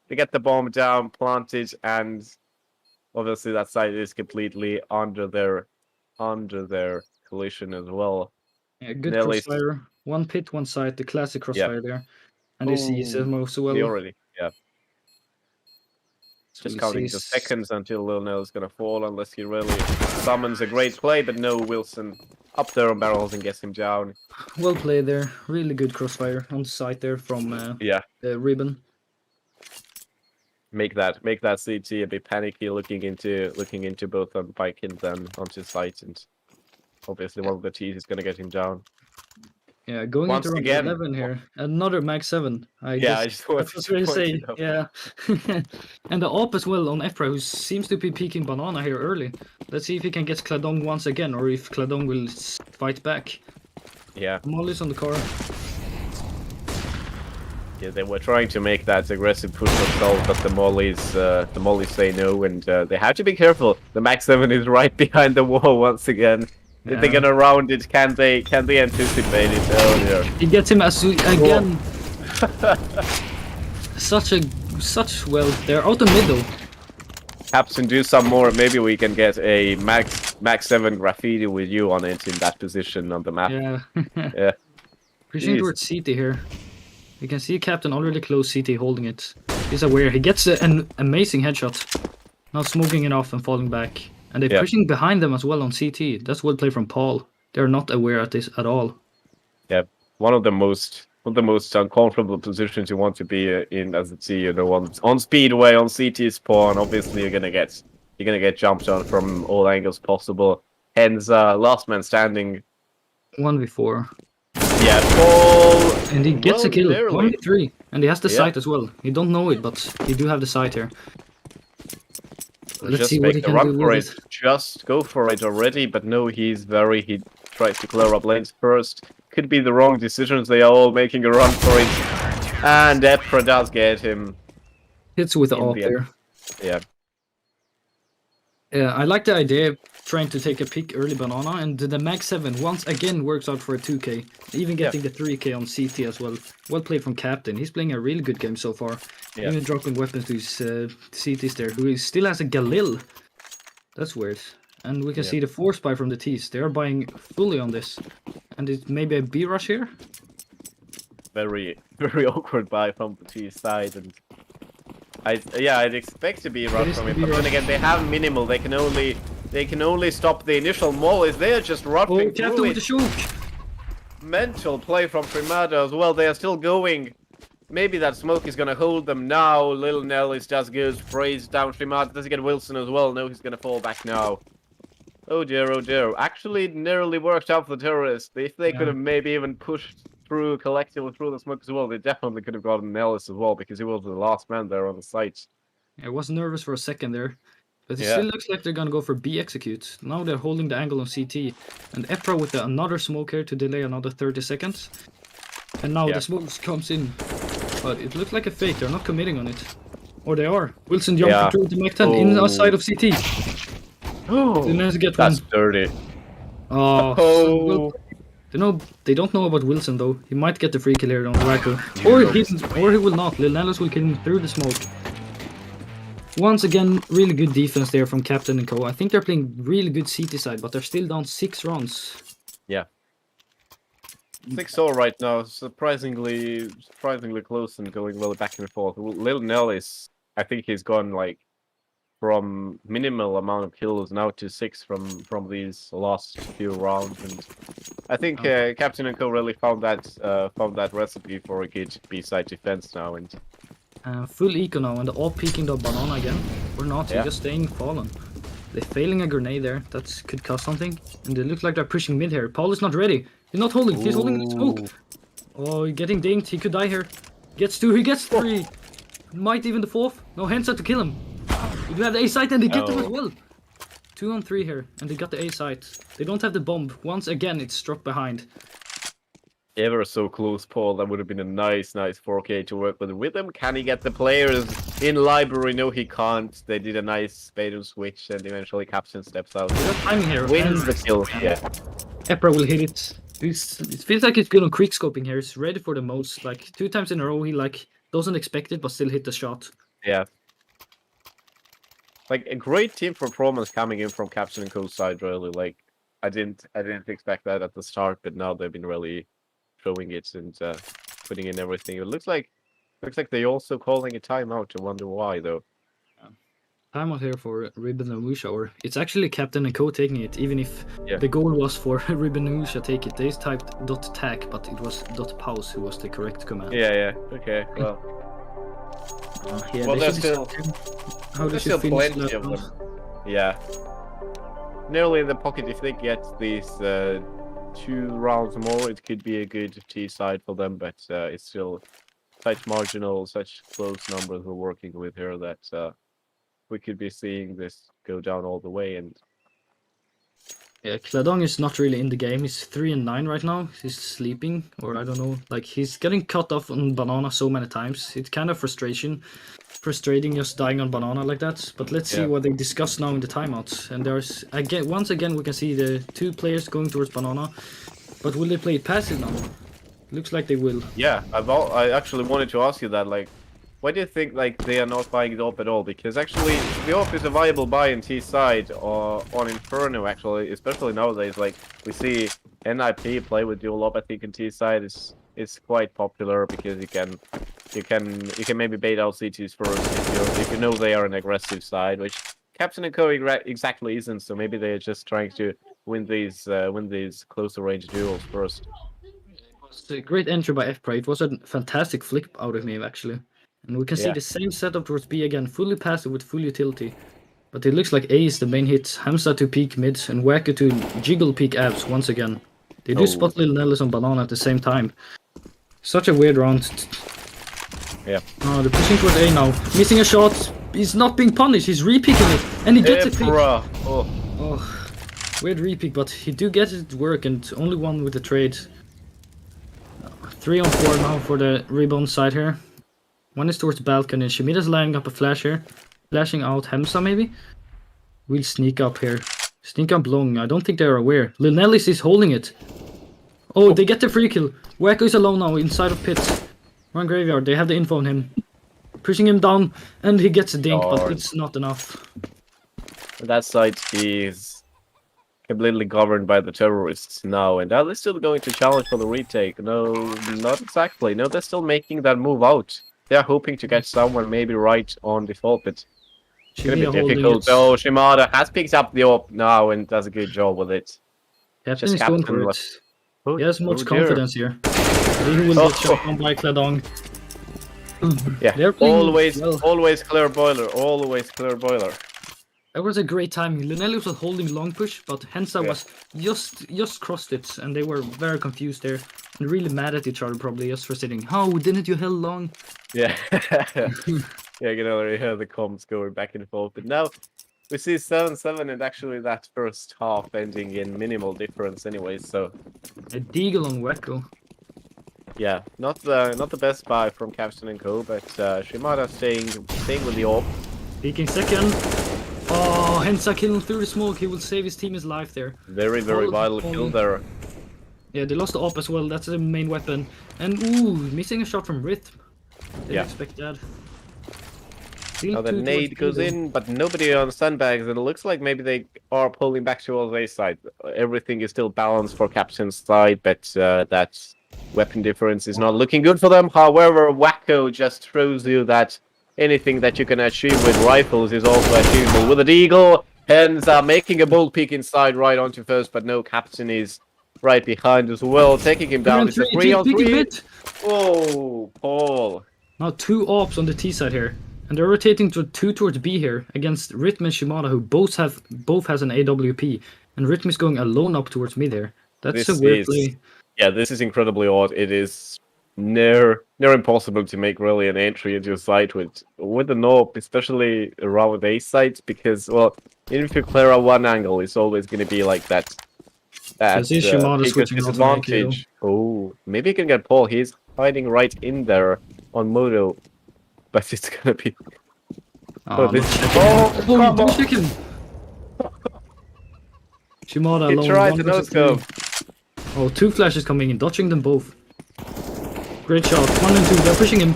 [SPEAKER 6] they get the bomb down, planted, and obviously that side is completely under their collision as well.
[SPEAKER 7] Yeah, good crossfire. 1 pit, 1 side, the classic crossfire there. And they see Zemo so well.
[SPEAKER 6] Already, just counting the seconds until Lil Nell is gonna fall, unless he really summons a great play, but no, Wilson up there on barrels and gets him down.
[SPEAKER 7] Well played there. Really good crossfire on the side there from Ribbon.
[SPEAKER 6] Make that CT a bit panicky, looking into both on Pike and then onto site, and obviously one of the T's is gonna get him down.
[SPEAKER 7] Yeah, going into round 11 here. Another Max 7. I just wanted to say, yeah. And the op as well on Efra, who seems to be peeking banana here early. Let's see if he can get Capta1n once again, or if Capta1n will fight back.
[SPEAKER 6] Yeah.
[SPEAKER 7] Molly's on the car.
[SPEAKER 6] Yeah, they were trying to make that aggressive push themselves, but the Mollies say no, and they have to be careful. The Max 7 is right behind the wall once again. If they're gonna round it, can they anticipate it? Oh dear.
[SPEAKER 7] He gets him again. Well, they're out the middle.
[SPEAKER 6] Capta1n, do some more. Maybe we can get a Max 7 graffiti with you on it in that position on the map.
[SPEAKER 7] Yeah.
[SPEAKER 6] Yeah.
[SPEAKER 7] Pushing towards CT here. You can see Capta1n already close CT holding it. He's aware. He gets an amazing headshot. Now smoking it off and falling back. And they're pushing behind them as well on CT. That's well played from Paul. They're not aware of this at all.
[SPEAKER 6] Yeah, one of the most uncomfortable positions you want to be in as a T. You know, on speedway, on CT spawn. Obviously, you're gonna get jumped on from all angles possible. Hence, last man standing.
[SPEAKER 7] 1v4.
[SPEAKER 6] Yeah, Paul.
[SPEAKER 7] And he gets a kill. 1v3, and he has the sight as well. You don't know it, but he do have the sight here. Let's see what he can do with it.
[SPEAKER 6] Just go for it already, but no, he tries to clear up lanes first. Could be the wrong decisions, they are all making a run for it. And Epra does get him.
[SPEAKER 7] Hits with the AWP there.
[SPEAKER 6] Yeah.
[SPEAKER 7] I like the idea of trying to take a pick early banana, and the Mag 7 once again works out for a 2k, even getting the 3k on CT as well. Well played from Capta1n. He's playing a really good game so far.
[SPEAKER 6] Yeah.
[SPEAKER 7] Even dropping weapons to his CTs there, who still has a Galil. That's weird. And we can see the force buy from the T's. They are buying fully on this. And it's maybe a B rush here?
[SPEAKER 6] Very, very awkward buy from the T side, and I'd expect to be rush from it, but then again they have minimal. They can only stop the initial mollies. They're just rushing
[SPEAKER 7] Capta1n
[SPEAKER 6] through
[SPEAKER 7] with the
[SPEAKER 6] it.
[SPEAKER 7] choke.
[SPEAKER 6] Mental play from Primada as well. They are still going. Maybe that smoke is gonna hold them now. Little Nellis just goes sprays down Primada. Does he get Wilson as well? No, he's gonna fall back now. Oh dear, oh dear. Actually, it nearly worked out for the terrorists. If they could have maybe even pushed through collectively through the smoke as well, they definitely could have gotten Nellis as well, because he was the last man there on the site.
[SPEAKER 7] I was nervous for a second there. But it still looks like they're gonna go for B execute. Now they're holding the angle on CT. And Epra with another smoke here to delay another 30 seconds. And now the smoke comes in. But it looks like a fake, they're not committing on it. Or they are. Wilson jumping through the Mac 10 inside of CT.
[SPEAKER 6] Oh, that's dirty.
[SPEAKER 7] Oh. They don't know about Wilson though. He might get the free kill here on Wacko. Or he will not. Lil Nellis will kill him through the smoke. Once again, really good defense there from Capta1n and Co. I think they're playing really good CT side, but they're still down 6 rounds.
[SPEAKER 6] Yeah. 6-0 right now, surprisingly close and going well back and forth. Lil Nellis, I think he's gone like from minimal amount of kills now to 6 from these last few rounds, and I think Capta1n and Co really found that recipe for a good B-side defense now. And
[SPEAKER 7] full eco now, and all peeking the banana again. Or not, they're just staying fallen. They're failing a grenade there, that could cost something. And they look like they're pushing mid here. Paul is not ready. He's not holding, he's holding the smoke. Oh, he's getting dinged, he could die here. Gets 2, he gets 3. Might even the 4th. No, hands out to kill him. You do have the A site and they get them as well. 2 on 3 here, and they got the A site. They don't have the bomb. Once again, it's struck behind.
[SPEAKER 6] Ever so close, Paul. That would have been a nice 4K to work with him. Can he get the players in library? No, he can't. They did a nice bait and switch, and eventually Capta1n steps out.
[SPEAKER 7] Timing here.
[SPEAKER 6] Wins the kill. Yeah.
[SPEAKER 7] Epra will hit it. It feels like he's good on quick scoping here. He's ready for the most. Like 2 times in a row, he doesn't expect it, but still hit the shot.
[SPEAKER 6] Yeah. Like a great team performance coming in from Capta1n Co side, really. Like I didn't expect that at the start, but now they've been really showing it and putting in everything. It looks like they also calling a timeout. I wonder why though.
[SPEAKER 7] Timeout here for Ribbon and Musha, or it's actually Capta1n and Co taking it, even if the goal was for Ribbon and Musha take it. They typed .tac, but it was .pause who was the correct command.
[SPEAKER 6] Yeah. Okay. Well. Well, there's still plenty of them. Yeah. Nearly in the pocket. If they get these 2 rounds more, it could be a good T side for them, but it's still such close numbers we're working with here that we could be seeing this go down all the way. And
[SPEAKER 7] yeah, Capta1n is not really in the game. He's 3 and 9 right now. He's sleeping, or I don't know. Like he's getting cut off on banana so many times. It's kind of frustrating just dying on banana like that. But let's see what they discuss now in the timeouts. And there's once again we can see the 2 players going towards banana. But will they play it passive now? Looks like they will.
[SPEAKER 6] Yeah, I actually wanted to ask you that. Like, why do you think like they are not buying it up at all? Because actually, the op is a viable buy in T side or on Inferno. Actually, especially nowadays, like we see NIP play with dual op. I think in T side is quite popular because you can maybe bait out CTs first if you know they are an aggressive side, which Capta1n Co exactly isn't. So maybe they're just trying to win these closer range duels first.
[SPEAKER 7] It's a great entry by Epra. It was a fantastic flip out of him actually. And we can see the same setup towards B again, fully passive with full utility. But it looks like A is the main hit. Hamza to peek mid and Wacko to jiggle peek abs once again. They do spot Lil Nellis on banana at the same time. Such a weird round.
[SPEAKER 6] Yeah.
[SPEAKER 7] Oh, they're pushing towards A now. Missing a shot. He's not being punished. He's re-peeking it. And he gets a peek. Oh. Weird re-peek, but he do get it to work, and only 1 with the trade. 3 on 4 now for the rebound side here. 1 is towards the balcony. Shimida's lining up a flash here. Flashing out Hamza maybe. We'll sneak up here. Sneak up long. I don't think they're aware. Lil Nellis is holding it. Oh, they get the free kill. Wacko is alone now inside of pits. One graveyard. They have the info on him. Pushing him down, and he gets a dink, but it's not enough.
[SPEAKER 6] That side is completely governed by the terrorists now, and they're still going to challenge for the retake. No, not exactly. No, they're still making that move out. They're hoping to catch someone maybe right on the Volpid. It's gonna be difficult. Oh, Shimada has picked up the AWP now and does a good job with it.
[SPEAKER 7] Capta1n is going for it. He has much confidence here. He will get shot on by Capta1n.
[SPEAKER 6] Yeah, always clear boiler, always clear boiler.
[SPEAKER 7] That was a great timing. Lunelli was holding long push, but Hensa was just crossed it, and they were very confused there and really mad at each other, probably just for sitting. How didn't you held long?
[SPEAKER 6] Yeah, yeah, you can already hear the comms going back and forth. But now we see 7-7, and actually that first half ending in minimal difference, anyway. So
[SPEAKER 7] a deagle on Wacko.
[SPEAKER 6] Yeah, not the best buy from Capta1n Co, but Shimada staying with the AWP.
[SPEAKER 7] Peeking second. Oh, Hensa killing through the smoke. He will save his team his life there.
[SPEAKER 6] Very vital kill there.
[SPEAKER 7] Yeah, they lost the AWP as well. That's the main weapon. And ooh, missing a shot from Rhythm. Didn't expect that.
[SPEAKER 6] Now the nade goes in, but nobody on sandbags, and it looks like maybe they are pulling back towards their side. Everything is still balanced for Capta1n's side, but that weapon difference is not looking good for them. However, Wacko just shows you that anything that you can achieve with rifles is also achievable with a deagle. Hens are making a bold peek inside right onto first, but no, Capta1n is right behind as well, taking him down. It's a 3-on-3. Oh, Paul.
[SPEAKER 7] Now 2 AWPs on the T side here. And they're rotating to 2 towards B here against Rhythm and Shimada, who both has an AWP. And Rhythm is going alone up towards mid there. That's a weird play.
[SPEAKER 6] Yeah, this is incredibly odd. It is near impossible to make really an entry into a site with the AWP, especially around A sites, because, well, even if you clear out one angle, it's always going to be like that. Disadvantage. Oh, maybe he can get Paul. He's hiding right in there on Moto, but it's gonna be.
[SPEAKER 7] Chicken. Shimada alone.
[SPEAKER 6] He tried to no-scope.
[SPEAKER 7] Oh, 2 flashes coming in, dodging them both. Great shot. 1 and 2. They're pushing him.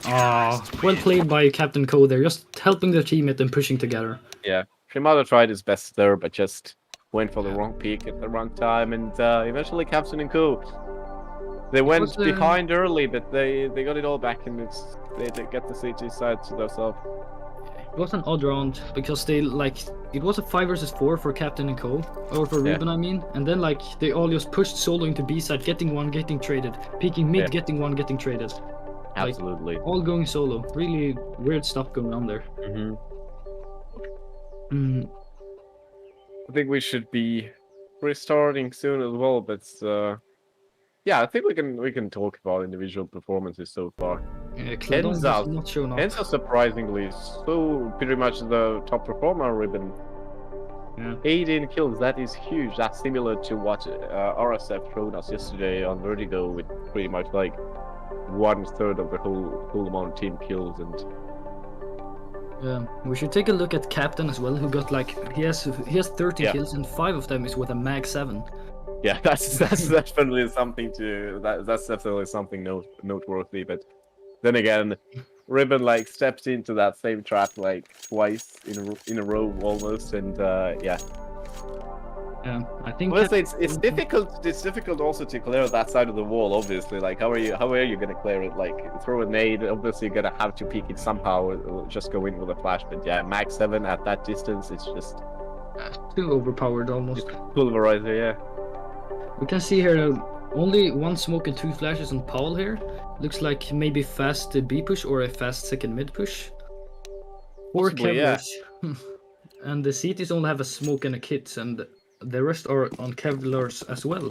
[SPEAKER 7] Ah, well played by Capta1n Co. They're just helping their teammate and pushing together.
[SPEAKER 6] Yeah, Shimada tried his best there, but just went for the wrong peak at the wrong time, and eventually Capta1n Co. They went behind early, but they got it all back, and they get the CT side to themselves.
[SPEAKER 7] It was an odd round because it was a 5 versus 4 for Capta1n Co. Or for Ruben, I mean, and then they all just pushed solo into B side, getting one, getting traded, peeking mid, getting one, getting traded.
[SPEAKER 6] Absolutely.
[SPEAKER 7] All going solo. Really weird stuff going on there.
[SPEAKER 6] I think we should be restarting soon as well, but yeah, I think we can talk about individual performances so far.
[SPEAKER 7] Yeah, Capta1n not shown up.
[SPEAKER 6] Hensa surprisingly so pretty much the top performer, Ribbon.
[SPEAKER 7] Yeah.
[SPEAKER 6] 18 kills, that is huge. That's similar to what RSF showed us yesterday on Vertigo, with pretty much like 1/3 of the whole amount of team kills. And
[SPEAKER 7] yeah, we should take a look at Capta1n as well, who got he has 30 kills and 5 of them is with a Mag 7.
[SPEAKER 6] Yeah, that's definitely something that's definitely something noteworthy. But then again, Ribbon stepped into that same trap twice in a row almost, and yeah.
[SPEAKER 7] Yeah, I think
[SPEAKER 6] it's difficult. It's difficult also to clear that side of the wall. Obviously, how are you gonna clear it? Throw a nade. Obviously, you're gonna have to peek it somehow. Or just go in with a flash. But yeah, Mag 7 at that distance, it's just
[SPEAKER 7] too overpowered almost.
[SPEAKER 6] Pulverizer, yeah.
[SPEAKER 7] We can see here only 1 smoke and 2 flashes on Paul here. Looks like maybe fast B push or a fast second mid push. 4 Kevlars. Yeah. And the CTs only have a smoke and a kit, and the rest are on Kevlars as well.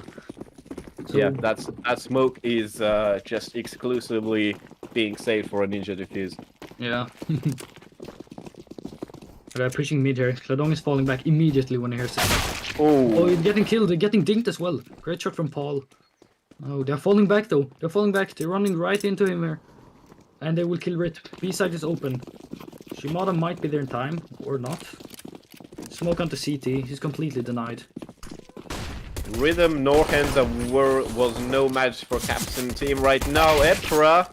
[SPEAKER 7] So,
[SPEAKER 6] yeah, that smoke is just exclusively being saved for a ninja defuse.
[SPEAKER 7] Yeah. They're pushing mid here. Capta1n is falling back immediately when he hears it. Oh, he's getting killed. They're getting dinked as well. Great shot from Paul. Oh, they're falling back though. They're falling back. They're running right into him here. And they will kill Rit. B side is open. Shimada might be there in time, or not. Smoke onto CT. He's completely denied.
[SPEAKER 6] Rhythm nor Hensa was no match for Capta1n team right now. Epra,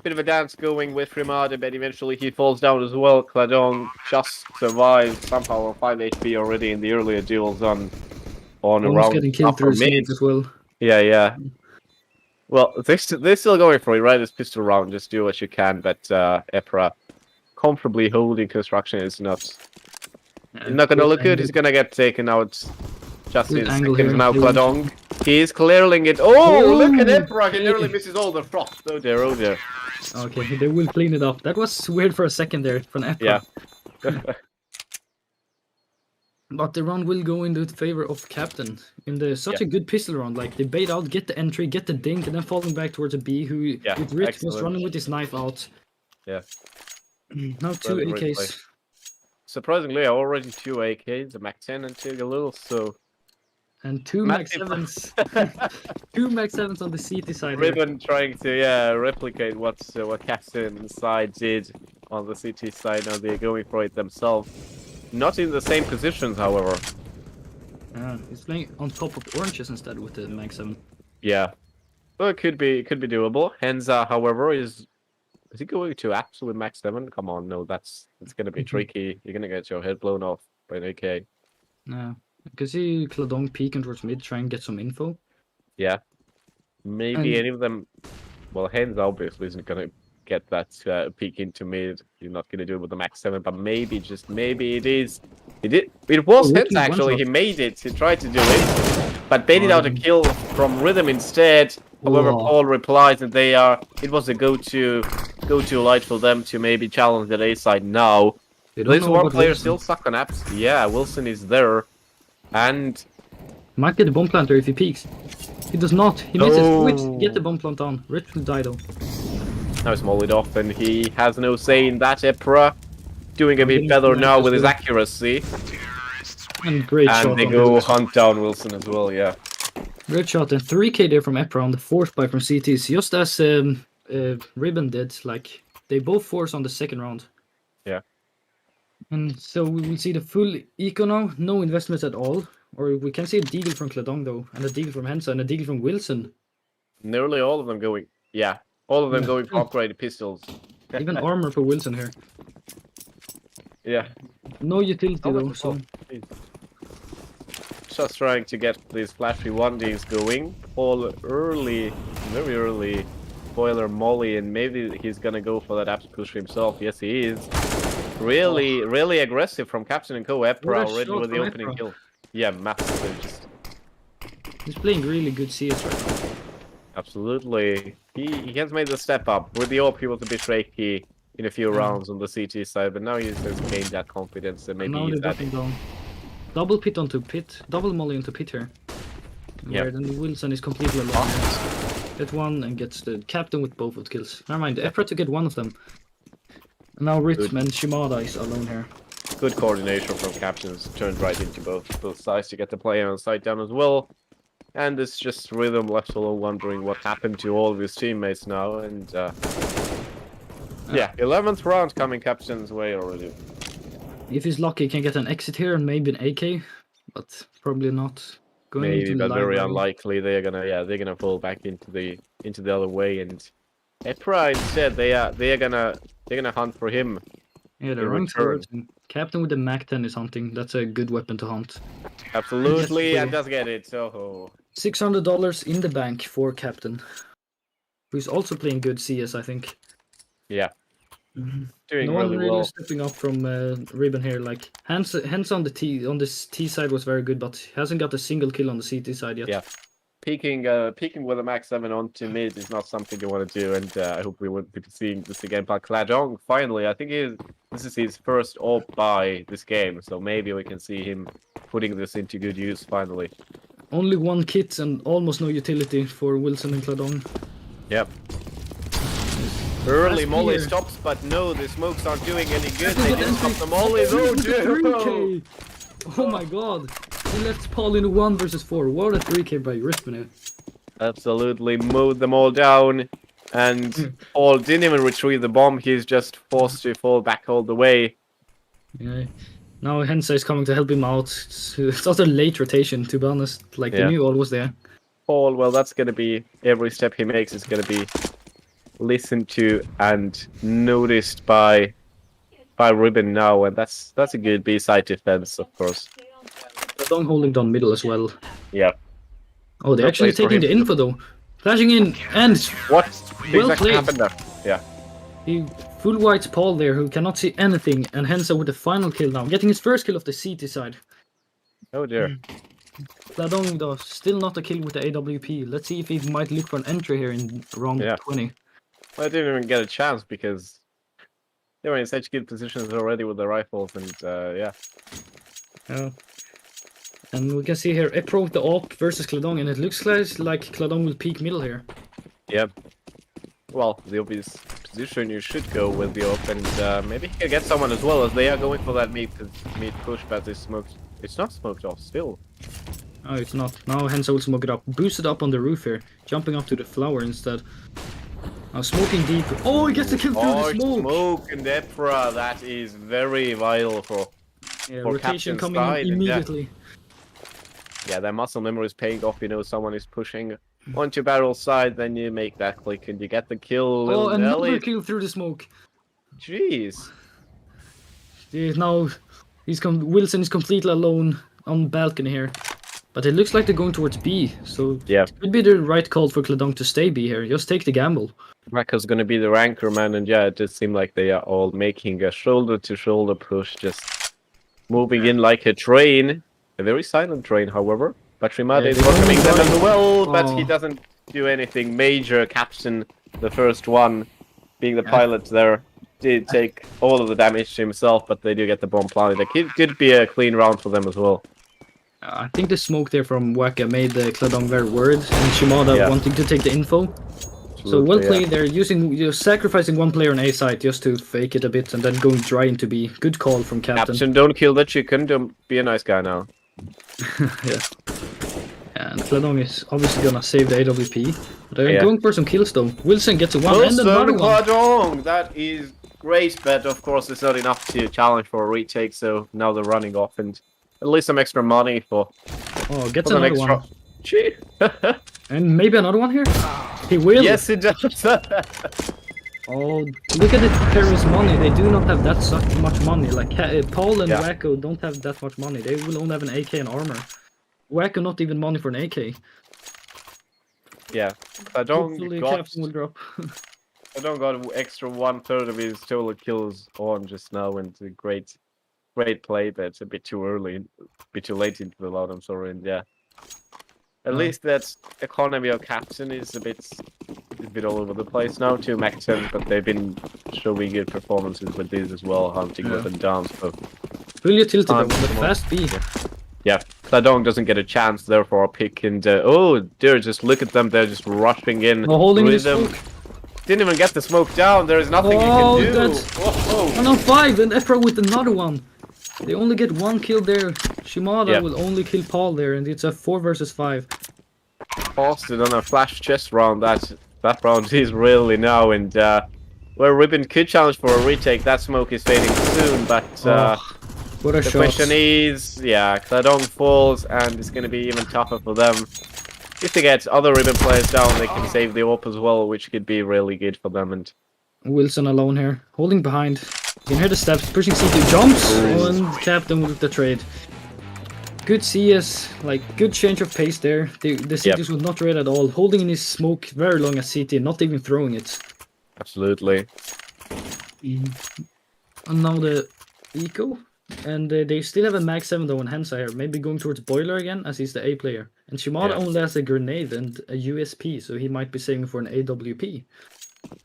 [SPEAKER 6] bit of a dance going with Rimada, but eventually he falls down as well. Capta1n just survived somehow on 5 HP already in the earlier duels on
[SPEAKER 7] Almost
[SPEAKER 6] around
[SPEAKER 7] getting killed
[SPEAKER 6] upper
[SPEAKER 7] through
[SPEAKER 6] mid.
[SPEAKER 7] smoke as well.
[SPEAKER 6] Yeah. Well, they're still going for it, right? This pistol round, just do what you can, but Epra comfortably holding construction is not. He's not gonna look good. He's gonna get taken out. Just in seconds
[SPEAKER 7] here.
[SPEAKER 6] now. Capta1n. He is clearing it. Oh, look at Epra! He nearly misses all the frost. Oh dear.
[SPEAKER 7] Okay, they will clean it up. That was weird for a second there from Epra.
[SPEAKER 6] Yeah.
[SPEAKER 7] But the round will go into the favor of Capta1n. In the such a good pistol round, like they bait out, get the entry, get the dink, and then falling back towards a B who with Rit was running with his knife out.
[SPEAKER 6] Yeah.
[SPEAKER 7] Now 2 AKs.
[SPEAKER 6] Surprisingly, already 2 AKs, a Mac-10 and 2 Galil, so...
[SPEAKER 7] And 2 Mac-7s. 2 Mac-7s on the CT side.
[SPEAKER 6] Ribbon trying to, replicate what Capta1n side did on the CT side. Now they're going for it themselves. Not in the same positions, however.
[SPEAKER 7] He's playing on top of oranges instead with the Mac-7.
[SPEAKER 6] Yeah. Well, it could be doable. Hensa, however, is he going to absolute Mac-7? Come on, no, it's gonna be tricky. You're gonna get your head blown off by an AK.
[SPEAKER 7] Yeah. I can see Capta1n peeking towards mid, trying to get some info.
[SPEAKER 6] Yeah. Maybe any of them... Well, Hensa obviously isn't gonna get that peek into mid. You're not gonna do it with the Mac-7, but maybe, just maybe it is. It was Hensa actually. He made it. He tried to do it, but baited out a kill from Rhythm instead. However, Paul replies that it was a go-to light for them to maybe challenge the A side now. There's one player still stuck on apps. Yeah, Wilson is there, and
[SPEAKER 7] might get the bomb planter if he peeks. He does not. He misses. Get the bomb plant on. Rich will die though.
[SPEAKER 6] Now it's mollied off, and he has no say in that. Epra doing a bit better now with his accuracy.
[SPEAKER 7] And great shot.
[SPEAKER 6] And they go hunt down Wilson as well, yeah.
[SPEAKER 7] Great shot, and 3k there from Epra on the force buy from CTs, just as Ribbon did. Like, they both force on the second round.
[SPEAKER 6] Yeah.
[SPEAKER 7] And so we will see the full eco now, no investments at all. Or we can see a deagle from Capta1n though, and a deagle from Hensa, and a deagle from Wilson.
[SPEAKER 6] Nearly all of them going, all of them going for upgraded pistols.
[SPEAKER 7] Even armor for Wilson here.
[SPEAKER 6] Yeah.
[SPEAKER 7] No utility though, so...
[SPEAKER 6] Just trying to get these flashy 1Ds going. Paul early, very early, spoiler molly, and maybe he's gonna go for that apps push himself. Yes, he is. Really aggressive from Capta1n Co. Epra already with the opening kill. Yeah, massive.
[SPEAKER 7] He's playing really good CS right now.
[SPEAKER 6] Absolutely. He has made the step up. With the AWP, he was a bit shaky in a few rounds on the CT side, but now he's gained that confidence, and maybe he's adding
[SPEAKER 7] down. Double pit onto pit, double molly into pit here.
[SPEAKER 6] Yeah.
[SPEAKER 7] Then Wilson is completely alone. Get one and gets the Capta1n with both of the kills. Never mind, Epra to get one of them. And now Rhythm and Shimada is alone here.
[SPEAKER 6] Good coordination from Capta1n's turned right into both sides to get the player on side down as well. And it's just Rhythm left alone wondering what happened to all of his teammates now. And 11th round coming Capta1n's way already.
[SPEAKER 7] If he's lucky, he can get an exit here and maybe an AK, but probably not.
[SPEAKER 6] Maybe, but very unlikely. They're gonna fall back into the other way, and Epra instead they're gonna hunt for him.
[SPEAKER 7] Yeah, they're running towards him. Capta1n with the Mac-10 is hunting. That's a good weapon to hunt.
[SPEAKER 6] Absolutely, and does get it. So
[SPEAKER 7] $600 in the bank for Capta1n, who's also playing good CS, I think.
[SPEAKER 6] Yeah. Doing
[SPEAKER 7] no one
[SPEAKER 6] really
[SPEAKER 7] really
[SPEAKER 6] well.
[SPEAKER 7] stepping up from Ribbon here. Like hands on this T side was very good, but he hasn't got a single kill on the CT side yet.
[SPEAKER 6] Yeah, peeking with a Mac-7 onto mid is not something you want to do, and I hope we won't be seeing this again. But Capta1n finally, I think this is his first AWP by this game, so maybe we can see him putting this into good use finally.
[SPEAKER 7] Only one kit and almost no utility for Wilson and Capta1n.
[SPEAKER 6] Yep. Early molly stops, but no, the smokes aren't doing any good. They didn't stop the molly.
[SPEAKER 7] Oh my god. He left Paul in a 1 versus 4. What a 3k by Rispin.
[SPEAKER 6] Absolutely mowed them all down. And Paul didn't even retrieve the bomb. He's just forced to fall back all the way.
[SPEAKER 7] Yeah. Now Hensa is coming to help him out. It's also a late rotation, to be honest. Like, they knew all was there.
[SPEAKER 6] Paul, well, that's going to be... Every step he makes is going to be listened to and noticed by Ribbon now, and that's a good B-side defense, of course.
[SPEAKER 7] Long holding down middle as well.
[SPEAKER 6] Yeah.
[SPEAKER 7] Oh, they're actually taking the info though. Flashing in, and
[SPEAKER 6] what
[SPEAKER 7] well
[SPEAKER 6] exactly
[SPEAKER 7] played.
[SPEAKER 6] happened there? Yeah.
[SPEAKER 7] He full white Paul there, who cannot see anything, and Hensa with the final kill now, getting his first kill of the CT side.
[SPEAKER 6] Oh dear.
[SPEAKER 7] Ladong though, still not a kill with the AWP. Let's see if he might look for an entry here in round 20.
[SPEAKER 6] Well, I didn't even get a chance because they were in such good positions already with the rifles, and yeah.
[SPEAKER 7] And we can see here Epro the AWP versus Kladong, and it looks like Kladong will peek middle here.
[SPEAKER 6] Yeah. Well, the obvious position you should go with the AWP, and maybe he can get someone as well, as they are going for that mid push, but it's smoked. It's not smoked off still.
[SPEAKER 7] Oh, it's not. Now Hensa will smoke it up. Boosted up on the roof here. Jumping up to the flower instead. Now smoking deep. Oh, he gets the kill through the smoke!
[SPEAKER 6] Smoke and Epra, that is very vital for
[SPEAKER 7] rotation
[SPEAKER 6] Capta1n's
[SPEAKER 7] coming
[SPEAKER 6] side,
[SPEAKER 7] in immediately.
[SPEAKER 6] Yeah, that muscle memory is paying off. You know, someone is pushing onto barrel side, then you make that click and you get the kill.
[SPEAKER 7] Oh, another kill through the smoke.
[SPEAKER 6] Jeez.
[SPEAKER 7] Yeah, now Wilson is completely alone on balcony here. But it looks like they're going towards B, so it could be the right call for Kladong to stay B here. Just take the gamble.
[SPEAKER 6] Raka's gonna be the ranker man, and yeah, it does seem like they are all making a shoulder-to-shoulder push, just moving in like a train. A very silent train, however. But Shimada is welcoming them as well, but he doesn't do anything major. Capta1n, the first one, being the pilot there, did take all of the damage to himself, but they do get the bomb planted. It could be a clean round for them as well.
[SPEAKER 7] I think the smoke there from Waka made the Kladong very worried, and Shimada wanting to take the info. So well played there, you're sacrificing one player on A side just to fake it a bit, and then going dry into B. Good call from Capta1n.
[SPEAKER 6] Capta1n, don't kill the chicken, don't be a nice guy now.
[SPEAKER 7] And Kladong is obviously gonna save the AWP. They're going for some kills though. Wilson gets a one and another one.
[SPEAKER 6] Kladong! That is great, but of course it's not enough to challenge for a retake, so now they're running off, and at least some extra money for...
[SPEAKER 7] Oh, gets another one.
[SPEAKER 6] Gee.
[SPEAKER 7] And maybe another one here? He will!
[SPEAKER 6] Yes, he does!
[SPEAKER 7] Oh, look at the Paris money. They do not have that much money. Like, Paul and Wacko don't have that much money. They will only have an AK and armor. Wacko not even money for an AK.
[SPEAKER 6] Yeah, I don't
[SPEAKER 7] Capta1n will drop.
[SPEAKER 6] I don't got extra 1/3 of his total kills on just now, and a great play, but it's a bit too early, a bit too late into the loud, I'm sorry, and yeah. At least that economy of Capta1n is a bit all over the place now too, Mac-10, but they've been showing good performances with these as well, hunting with them down, so...
[SPEAKER 7] Really tilted though, with fast B.
[SPEAKER 6] Yeah, Kladong doesn't get a chance, therefore a pick, and oh dear, just look at them, they're just rushing in.
[SPEAKER 7] Holding the smoke.
[SPEAKER 6] Didn't even get the smoke down, there is nothing you can do.
[SPEAKER 7] That's... Oh no, 5, and Efra with another one. They only get one kill there. Shimada will only kill Paul there, and it's a 4 versus 5.
[SPEAKER 6] Posted on a flash chest round, that round is really now, and where Ribbon could challenge for a retake, that smoke is fading soon, but
[SPEAKER 7] what a
[SPEAKER 6] the question is, Kladong falls, and it's going to be even tougher for them. If they get other Ribbon players down, they can save the AWP as well, which could be really good for them. And
[SPEAKER 7] Wilson alone here, holding behind. You can hear the steps, pushing CT, jumps, and Capta1n with the trade. Good CS, like good change of pace there. The CTs were not red at all, holding in his smoke very long as CT, not even throwing it.
[SPEAKER 6] Absolutely.
[SPEAKER 7] And now the eco, and they still have a Mag 7 though on Hensa here, maybe going towards Boiler again as he's the A player. And Shimada only has a grenade and a USP, so he might be saving for an AWP.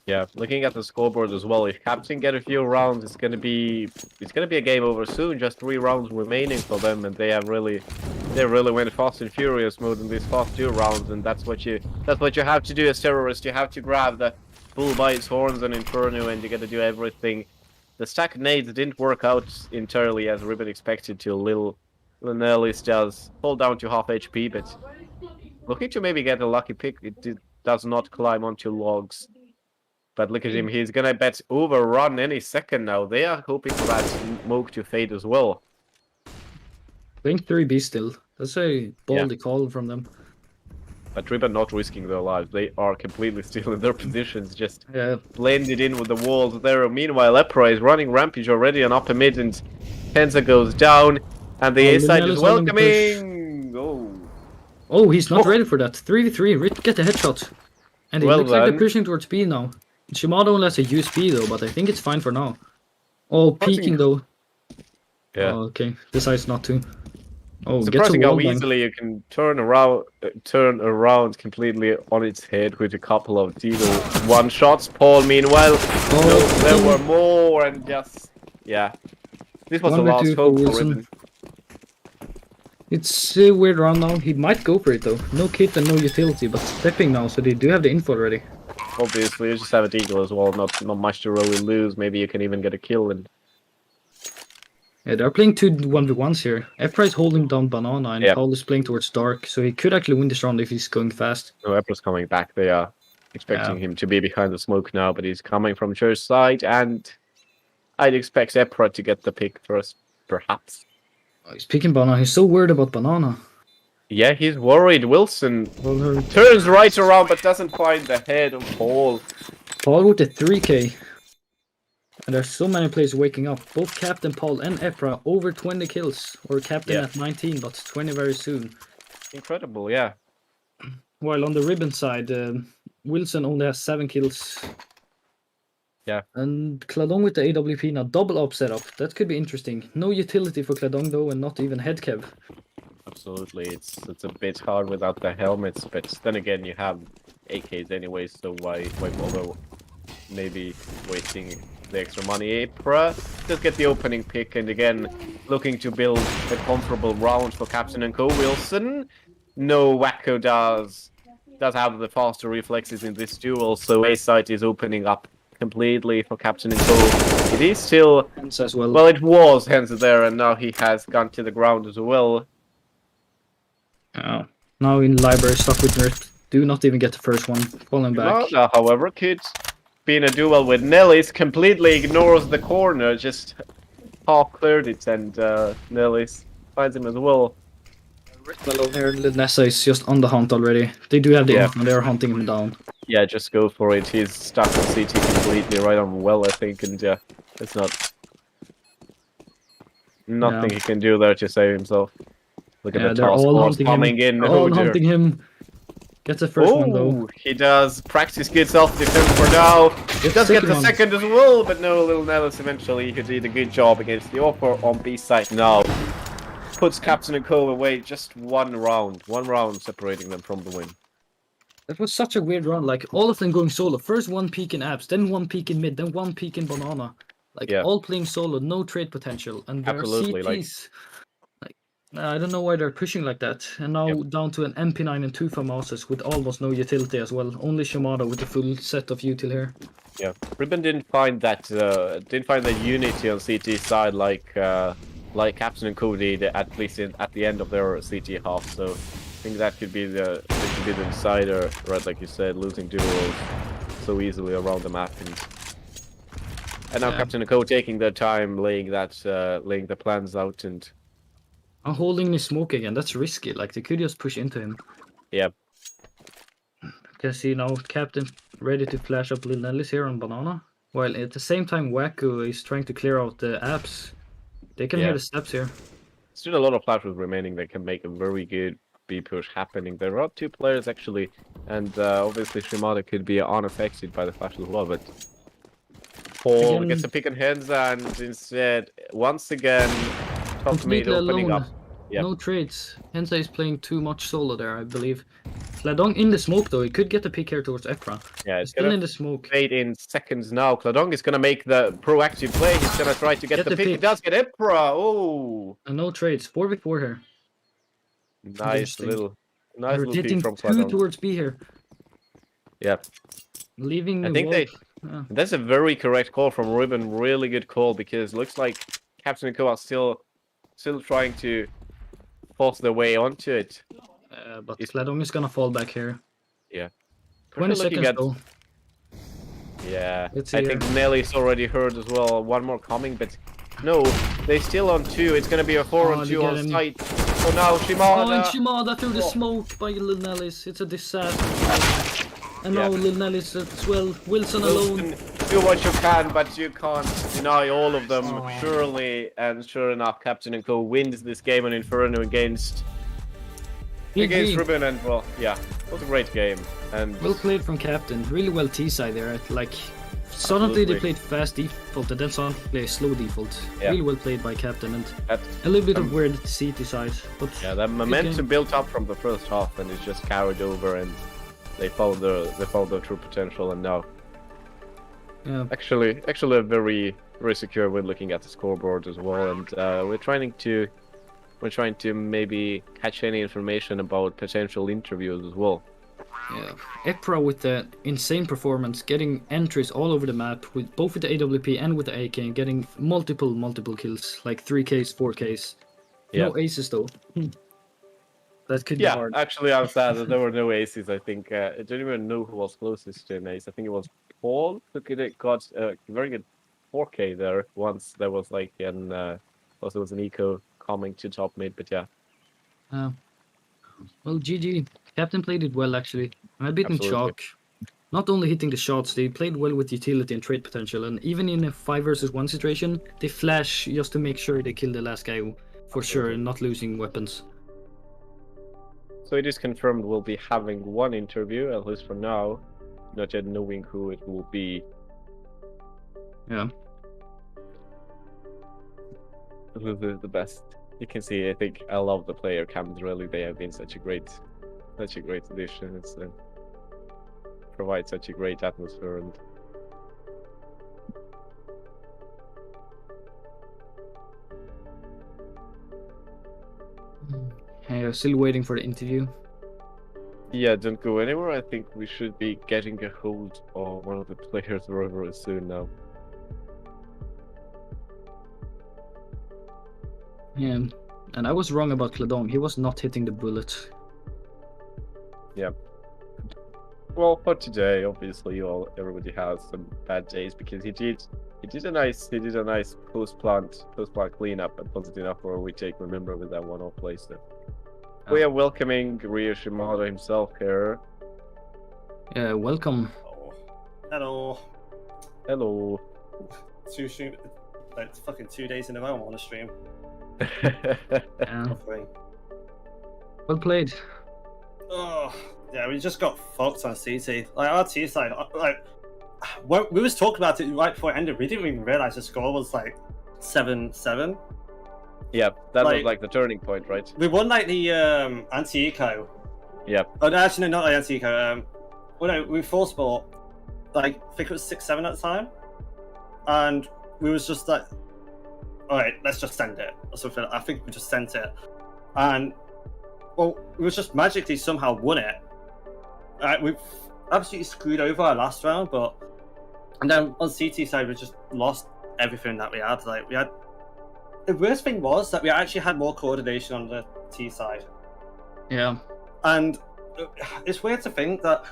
[SPEAKER 6] Yeah, looking at the scoreboard as well, if Capta1n get a few rounds, it's gonna be a game over soon. Just 3 rounds remaining for them, and they really went fast and furious mode in these past 2 rounds, and that's what you have to do as terrorist. You have to grab the bull by its horns and Inferno, and you got to do everything. The stack nades didn't work out entirely as Ribbon expected to. Lil Nellis does fall down to half HP, but looking to maybe get a lucky pick. It does not climb onto logs. But look at him, he's gonna bet overrun any second now. They are hoping for that smoke to fade as well.
[SPEAKER 7] Playing 3B still. That's a baldy call from them.
[SPEAKER 6] But Ribbon not risking their lives. They are completely still in their positions, just
[SPEAKER 7] Yeah.
[SPEAKER 6] blended in with the walls there. Meanwhile, Epra is running Rampage already on upper mid, and Tenza goes down. And the A side is welcoming.
[SPEAKER 7] Oh, he's not ready for that. 3v3. Rit get the headshot. And it looks like they're pushing towards B now. Shimada only has a use B though, but I think it's fine for now. Oh, peeking though.
[SPEAKER 6] Yeah.
[SPEAKER 7] Oh, okay. Decides not to. Oh,
[SPEAKER 6] surprising how easily you can turn around completely on its head with a couple of Deagle one shots. Paul, meanwhile, there were more, and just this was the last hope for Ribbon.
[SPEAKER 7] It's a weird round now. He might go for it though. No kit and no utility, but stepping now, so they do have the info already.
[SPEAKER 6] Obviously, you just have a Deagle as well. Not much to really lose. Maybe you can even get a kill. And
[SPEAKER 7] yeah, they're playing 2 1v1s here. Epra is holding down Banana, and Paul is playing towards Dark, so he could actually win this round if he's going fast.
[SPEAKER 6] No, Epra's coming back. They are expecting him to be behind the smoke now, but he's coming from Joe's side, and I'd expect Epra to get the pick first, perhaps.
[SPEAKER 7] Oh, he's picking Banana. He's so worried about Banana.
[SPEAKER 6] Yeah, he's worried. Wilson turns right around, but doesn't find the head of Paul.
[SPEAKER 7] Paul with the 3k. And there's so many players waking up. Both Captain Paul and Epra over 20 kills. Or Captain at 19, but 20 very soon.
[SPEAKER 6] Incredible, yeah.
[SPEAKER 7] While on the Ribbon side, Wilson only has 7 kills.
[SPEAKER 6] Yeah.
[SPEAKER 7] And Cladong with the AWP now. Double up setup. That could be interesting. No utility for Cladong though, and not even head kev.
[SPEAKER 6] Absolutely. It's a bit hard without the helmets, but then again you have AKs anyway, so why bother maybe wasting the extra money. Epra just get the opening pick, and again looking to build a comfortable round for Capta1n Co. Wilson. No, Wacko does have the faster reflexes in this duel, so A side is opening up completely for Capta1n Co. It is still
[SPEAKER 7] Hensa as well.
[SPEAKER 6] Well, it was Hensa there, and now he has gone to the ground as well.
[SPEAKER 7] Now in library stuck with Nert. Do not even get the first one. Falling back.
[SPEAKER 6] However, could be in a duel with Nellis, completely ignores the corner, just half cleared it, and Nellis finds him as well.
[SPEAKER 7] Well, here, Nessa is just on the hunt already. They do have the info, they're hunting him down.
[SPEAKER 6] Yeah, just go for it. He's stuck on CT completely right on well, I think, and it's nothing he can do there to save himself. Look at the task force coming in.
[SPEAKER 7] All hunting him. Gets the first one though.
[SPEAKER 6] He does practice good self-defense for now. He does get the second as well, but no, little Nellis eventually he did a good job against the offer on B side now. Puts Capta1n Co away just one round separating them from the win.
[SPEAKER 7] That was such a weird run, like all of them going solo. First one peek in apps, then one peek in mid, then one peek in banana. Like all playing solo, no trade potential, and their CTs. I don't know why they're pushing like that. And now down to an MP9 and 2 FAMASes with almost no utility as well. Only Shimada with the full set of util here.
[SPEAKER 6] Yeah, Ribbon didn't find that unity on CT side like Capta1n Co did, at least at the end of their CT half. So I think that could be the decider, right? Like you said, losing duels so easily around the map, and now Capta1n Co taking their time, laying the plans out and.
[SPEAKER 7] I'm holding the smoke again. That's risky. Like they could just push into him.
[SPEAKER 6] Yeah.
[SPEAKER 7] Can see now Captain ready to flash up Lil Nellis here on banana. While at the same time Wacko is trying to clear out the apps. They can hear the steps here.
[SPEAKER 6] Still a lot of flashes remaining that can make a very good B push happening. There are 2 players actually, and obviously Shimada could be unaffected by the flash as well, but Paul gets a pick on heads, and instead once again top mid opening up. Yep.
[SPEAKER 7] No trades. Hensa is playing too much solo there, I believe. Cladong in the smoke though. He could get the pick here towards Epra.
[SPEAKER 6] Yeah, it's
[SPEAKER 7] still in the smoke.
[SPEAKER 6] Fade in seconds now. Cladong is gonna make the proactive play. He's gonna try to get the pick. He does get Epra. Oh.
[SPEAKER 7] And no trades. 4v4 here.
[SPEAKER 6] Nice little
[SPEAKER 7] pick from Cladong. 2 towards B here.
[SPEAKER 6] Yep.
[SPEAKER 7] Leaving the
[SPEAKER 6] wall. That's a very correct call from Ribbon. Really good call, because it looks like Capta1n Co are still trying to force their way onto it.
[SPEAKER 7] But Cladong is gonna fall back here.
[SPEAKER 6] Yeah.
[SPEAKER 7] 20 seconds though.
[SPEAKER 6] Yeah. I think Nelly's already heard as well. One more coming, but No, they still on 2. It's gonna be a 4 on 2 on site. So now Shimada.
[SPEAKER 7] Oh, and Shimada through the smoke by Lil Nellis. It's a disaster. And now Lil Nellis as well. Wilson alone.
[SPEAKER 6] Do what you can, but you can't deny all of them. Surely, and sure enough, Capta1n Co wins this game on Inferno against Ruben, and well, yeah, it was a great game. And
[SPEAKER 7] well played from Capta1n. Really well T-side there. Like suddenly they played fast default and then suddenly play slow default.
[SPEAKER 6] Yeah.
[SPEAKER 7] Really well played by Capta1n, and a little bit of weird CT side. But
[SPEAKER 6] yeah, that momentum built up from the first half and it's just carried over, and they found their true potential, and now actually a very secure win looking at the scoreboard as well. And we're trying to maybe catch any information about potential interviews as well.
[SPEAKER 7] Yeah, Epra with the insane performance, getting entries all over the map with both with the AWP and with the AK, and getting multiple kills, like 3Ks, 4Ks. No aces though. That could be hard.
[SPEAKER 6] Actually, I'm sad that there were no aces. I think I don't even know who was closest to an ace. I think it was Paul who got a very good 4K there once. There was like also was an eco coming to top mid, but yeah.
[SPEAKER 7] Well, GG. Capta1n played it well actually. I'm a bit in shock. Not only hitting the shots, they played well with utility and trade potential, and even in a 5 versus 1 situation, they flash just to make sure they kill the last guy for sure, and not losing weapons.
[SPEAKER 6] So it is confirmed we'll be having one interview, at least for now, not yet knowing who it will be.
[SPEAKER 7] Yeah.
[SPEAKER 6] This is the best. You can see, I think I love the player cams. Really, they have been such a great addition. It's provide such a great atmosphere, and
[SPEAKER 7] Hey, still waiting for the interview.
[SPEAKER 6] yeah, don't go anywhere. I think we should be getting a hold of one of the players very soon now.
[SPEAKER 7] Yeah, and I was wrong about Cladon. He was not hitting the bullet.
[SPEAKER 6] Yeah. Well, for today, obviously, everybody has some bad days because he did a nice post plant cleanup at Positive enough where we take remember with that one-off play. So we are welcoming Ryo Shimada himself here.
[SPEAKER 7] Yeah, welcome.
[SPEAKER 8] Hello.
[SPEAKER 6] Hello.
[SPEAKER 8] Two stream, like fucking 2 days in a row I'm on a stream.
[SPEAKER 7] Yeah. Well played.
[SPEAKER 8] Oh, yeah, we just got fucked on CT. Like our T side, like we was talking about it right before it ended. We didn't even realize the score was like 7-7.
[SPEAKER 6] Yeah, that was like the turning point, right?
[SPEAKER 8] We won like the anti-eco.
[SPEAKER 6] Yeah.
[SPEAKER 8] Oh no, actually no, not the anti-eco. Well no, we full sport. Like I think it was 6-7 at the time, and we was just like, all right, let's just send it or something. I think we just sent it, and well, we was just magically somehow won it. We've absolutely screwed over our last round, and then on CT side we just lost everything that we had. Like we had. The worst thing was that we actually had more coordination on the T side.
[SPEAKER 7] Yeah.
[SPEAKER 8] And it's weird to think that,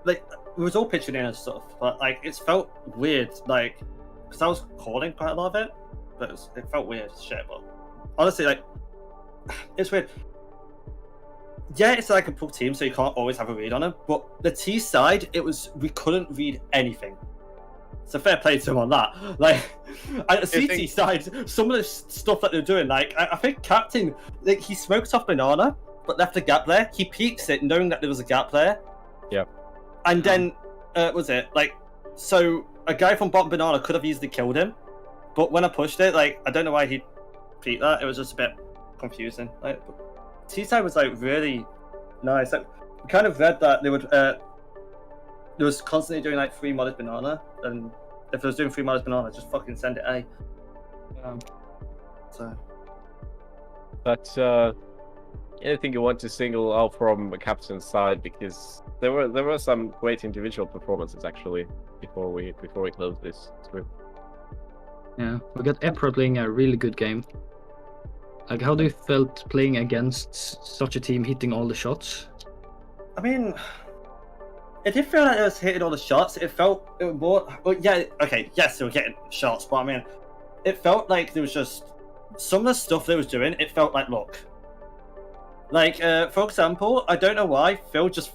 [SPEAKER 8] like, we was all pitching in and stuff, but like it's felt weird, like, because I was calling quite a lot of it, but it felt weird as shit. But honestly, like, it's weird. Yeah, it's like a pro team, so you can't always have a read on them. But the T side, we couldn't read anything. So fair play to him on that. Like, at the CT side, some of the stuff that they're doing, like, I think Capta1n, like, he smoked off banana, but left a gap there. He peeks it, knowing that there was a gap there.
[SPEAKER 6] Yep.
[SPEAKER 8] And then, was it, like, so a guy from bottom banana could have easily killed him, but when I pushed it, like, I don't know why he peeked that. It was just a bit confusing. Like, T-side was, like, really nice. Like, we kind of read that they would, there was constantly doing like 3 modest banana, and if it was doing 3 modest banana, just fucking send it A. So.
[SPEAKER 6] But anything you want to single out from a Capta1n's side, because there were some great individual performances actually before we close this stream.
[SPEAKER 7] Yeah, we got Epra playing a really good game. Like, how do you felt playing against such a team hitting all the shots?
[SPEAKER 8] I mean, it did feel like it was hitting all the shots. It was more. Well, yeah, okay, yes, they were getting shots, but I mean, it felt like there was just some of the stuff they was doing. It felt like luck. Like, for example, I don't know why Phil just.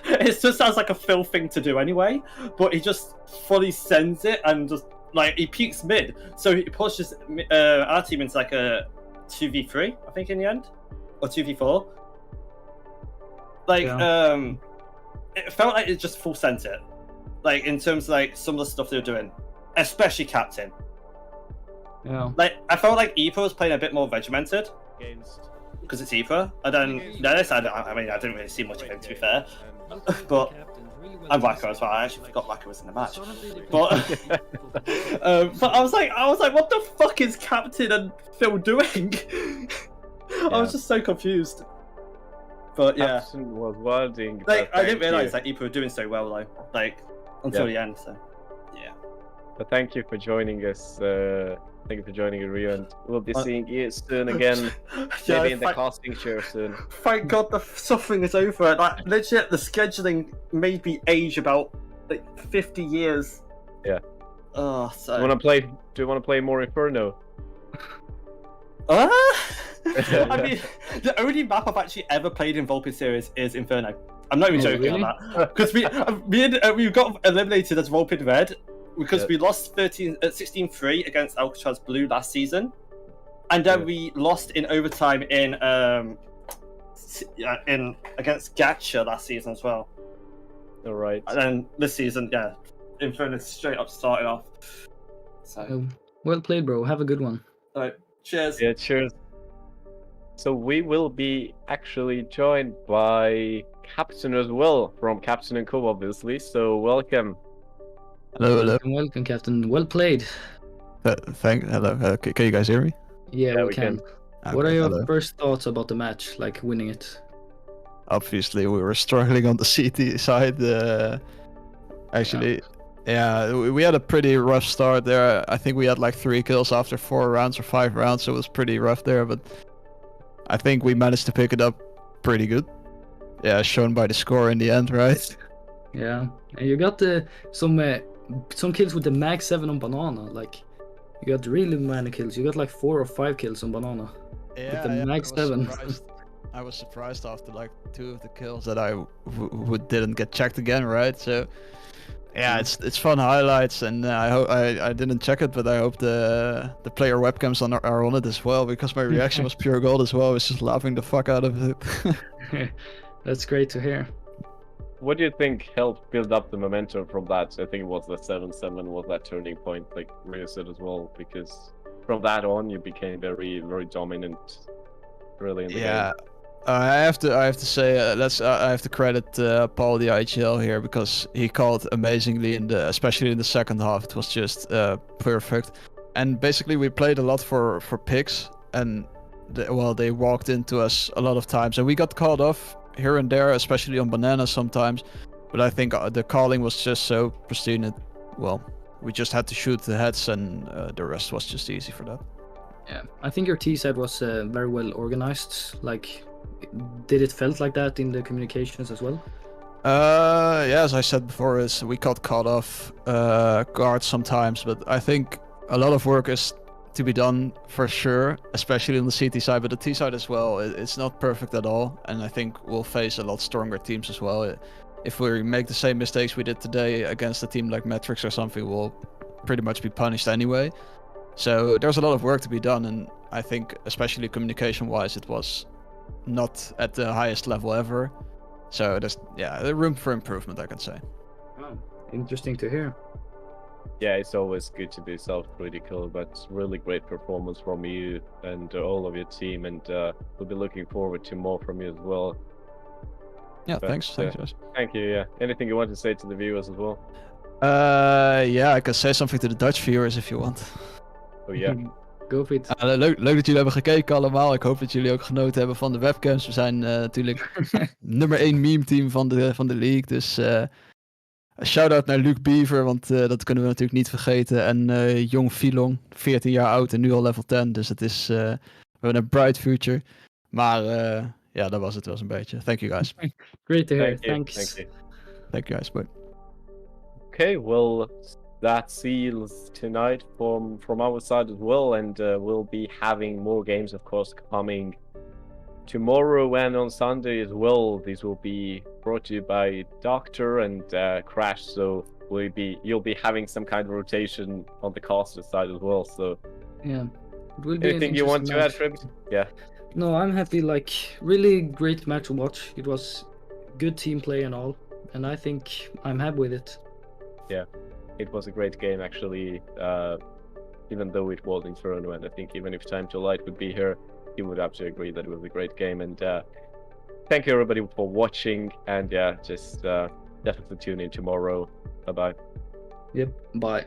[SPEAKER 8] It just sounds like a Phil thing to do anyway, but he just fully sends it and just like he peaks mid, so he pushes our team into like a 2v3, I think in the end, or 2v4. Like, it felt like it just full sent it. Like in terms of like some of the stuff they were doing, especially Capta1n.
[SPEAKER 7] Yeah.
[SPEAKER 8] Like I felt like Epa was playing a bit more regimented because it's Epa. And then Dennis, I mean, I didn't really see much of him to be fair, but and Wacko as well. I actually forgot Wacko was in the match. But I was like, what the fuck is Capta1n and Phil doing? I was just so confused. But yeah,
[SPEAKER 6] Capta1n was wilding.
[SPEAKER 8] like I didn't realize that Epa were doing so well though. Like until the end. So yeah.
[SPEAKER 6] But thank you for joining us. Thank you for joining Rio, and we'll be seeing you soon again. Maybe in the casting chair soon.
[SPEAKER 8] Thank God the suffering is over. Like legit, the scheduling made me age about like 50 years.
[SPEAKER 6] Yeah.
[SPEAKER 8] Oh, so.
[SPEAKER 6] Do you want to play more Inferno?
[SPEAKER 8] I mean, the only map I've actually ever played in Volpid series is Inferno. I'm not even joking on that because we got eliminated as Volpid Red because we lost 16-3 against Alcatraz Blue last season, and then we lost in overtime in against Gacha last season as well.
[SPEAKER 6] All right.
[SPEAKER 8] And then this season, yeah, Inferno straight up started off. So
[SPEAKER 7] well played, bro. Have a good one.
[SPEAKER 8] all right, cheers.
[SPEAKER 6] Yeah, cheers. So we will be actually joined by Capta1n as well, from Capta1n Co, obviously. So welcome.
[SPEAKER 3] Hello.
[SPEAKER 7] Welcome, Captain. Well played.
[SPEAKER 3] Hello. Can you guys hear me?
[SPEAKER 7] Yeah, we can.
[SPEAKER 3] Okay,
[SPEAKER 7] What are your
[SPEAKER 3] hello.
[SPEAKER 7] first thoughts about the match, like winning it?
[SPEAKER 3] Obviously, we were struggling on the CT side. Actually, yeah, we had a pretty rough start there. I think we had like 3 kills after 4 rounds or 5 rounds, so it was pretty rough there. But I think we managed to pick it up pretty good. Yeah, shown by the score in the end, right?
[SPEAKER 7] Yeah, and you got some kills with the Mag 7 on Banana. Like, you got really many kills. You got like 4 or 5 kills on Banana.
[SPEAKER 3] Yeah,
[SPEAKER 7] with the Mag 7.
[SPEAKER 3] I was surprised after like 2 of the kills that I didn't get checked again, right? So yeah, it's fun highlights, and I hope I didn't check it, but I hope the player webcams are on it as well, because my reaction was pure gold as well. I was just laughing the fuck out of it.
[SPEAKER 7] That's great to hear.
[SPEAKER 6] What do you think helped build up the momentum from that? I think it was the 7-7 was that turning point, like Rio said as well, because from that on you became very, very dominant, really in the game.
[SPEAKER 3] I have to say I have to credit Paul the IGL here, because he called amazingly especially in the second half. It was just perfect, and basically we played a lot for picks, and they walked into us a lot of times, and we got caught off here and there, especially on Banana sometimes. But I think the calling was just so pristine. We just had to shoot the heads, and the rest was just easy for that.
[SPEAKER 7] Yeah, I think your T side was very well organized. Like, did it felt like that in the communications as well?
[SPEAKER 3] Yeah, as I said before, we got caught off guard sometimes, but I think a lot of work is to be done for sure, especially on the CT side, but the T side as well. It's not perfect at all, and I think we'll face a lot stronger teams as well. If we make the same mistakes we did today against a team like Metrics or something, we'll pretty much be punished anyway. So there's a lot of work to be done, and I think especially communication-wise, it was not at the highest level ever. So there's room for improvement, I can say.
[SPEAKER 7] Oh, interesting to hear.
[SPEAKER 6] Yeah, it's always good to be self-critical, but really great performance from you and all of your team, and we'll be looking forward to more from you as well.
[SPEAKER 3] Yeah, thanks guys.
[SPEAKER 6] Thank you. Yeah, anything you want to say to the viewers as well?
[SPEAKER 3] I can say something to the Dutch viewers if you want.
[SPEAKER 6] Oh yeah.
[SPEAKER 7] Go for it.
[SPEAKER 3] Leuk dat jullie hebben gekeken allemaal. Ik hoop dat jullie ook genoten hebben van de webcams. We zijn natuurlijk nummer 1 meme team van de league. Dus shout-out naar Luc Beaver, want dat kunnen we natuurlijk niet vergeten. En Jong Filong, 14 jaar oud en nu al level 10. Dus het is, we hebben een bright future. Maar ja, dat was het wel eens een beetje. Thank you guys.
[SPEAKER 7] Great to hear.
[SPEAKER 6] Thank you.
[SPEAKER 7] Thanks.
[SPEAKER 6] Thank you.
[SPEAKER 3] Thank you guys. Bye.
[SPEAKER 6] Okay, well, that seals tonight from our side as well, and we'll be having more games, of course, coming tomorrow and on Sunday as well. These will be brought to you by Doctor and Crash, so you'll be having some kind of rotation on the caster side as well. So
[SPEAKER 7] yeah, it will be
[SPEAKER 6] anything you want to add, Tribs? Yeah.
[SPEAKER 7] No, I'm happy. Like, really great match to watch. It was good team play and all, and I think I'm happy with it.
[SPEAKER 6] Yeah, it was a great game actually. Even though it was Inferno, and I think even if Time to Light would be here, he would absolutely agree that it was a great game. And thank you everybody for watching, and yeah, just definitely tune in tomorrow. Bye bye.
[SPEAKER 7] Yep. Bye.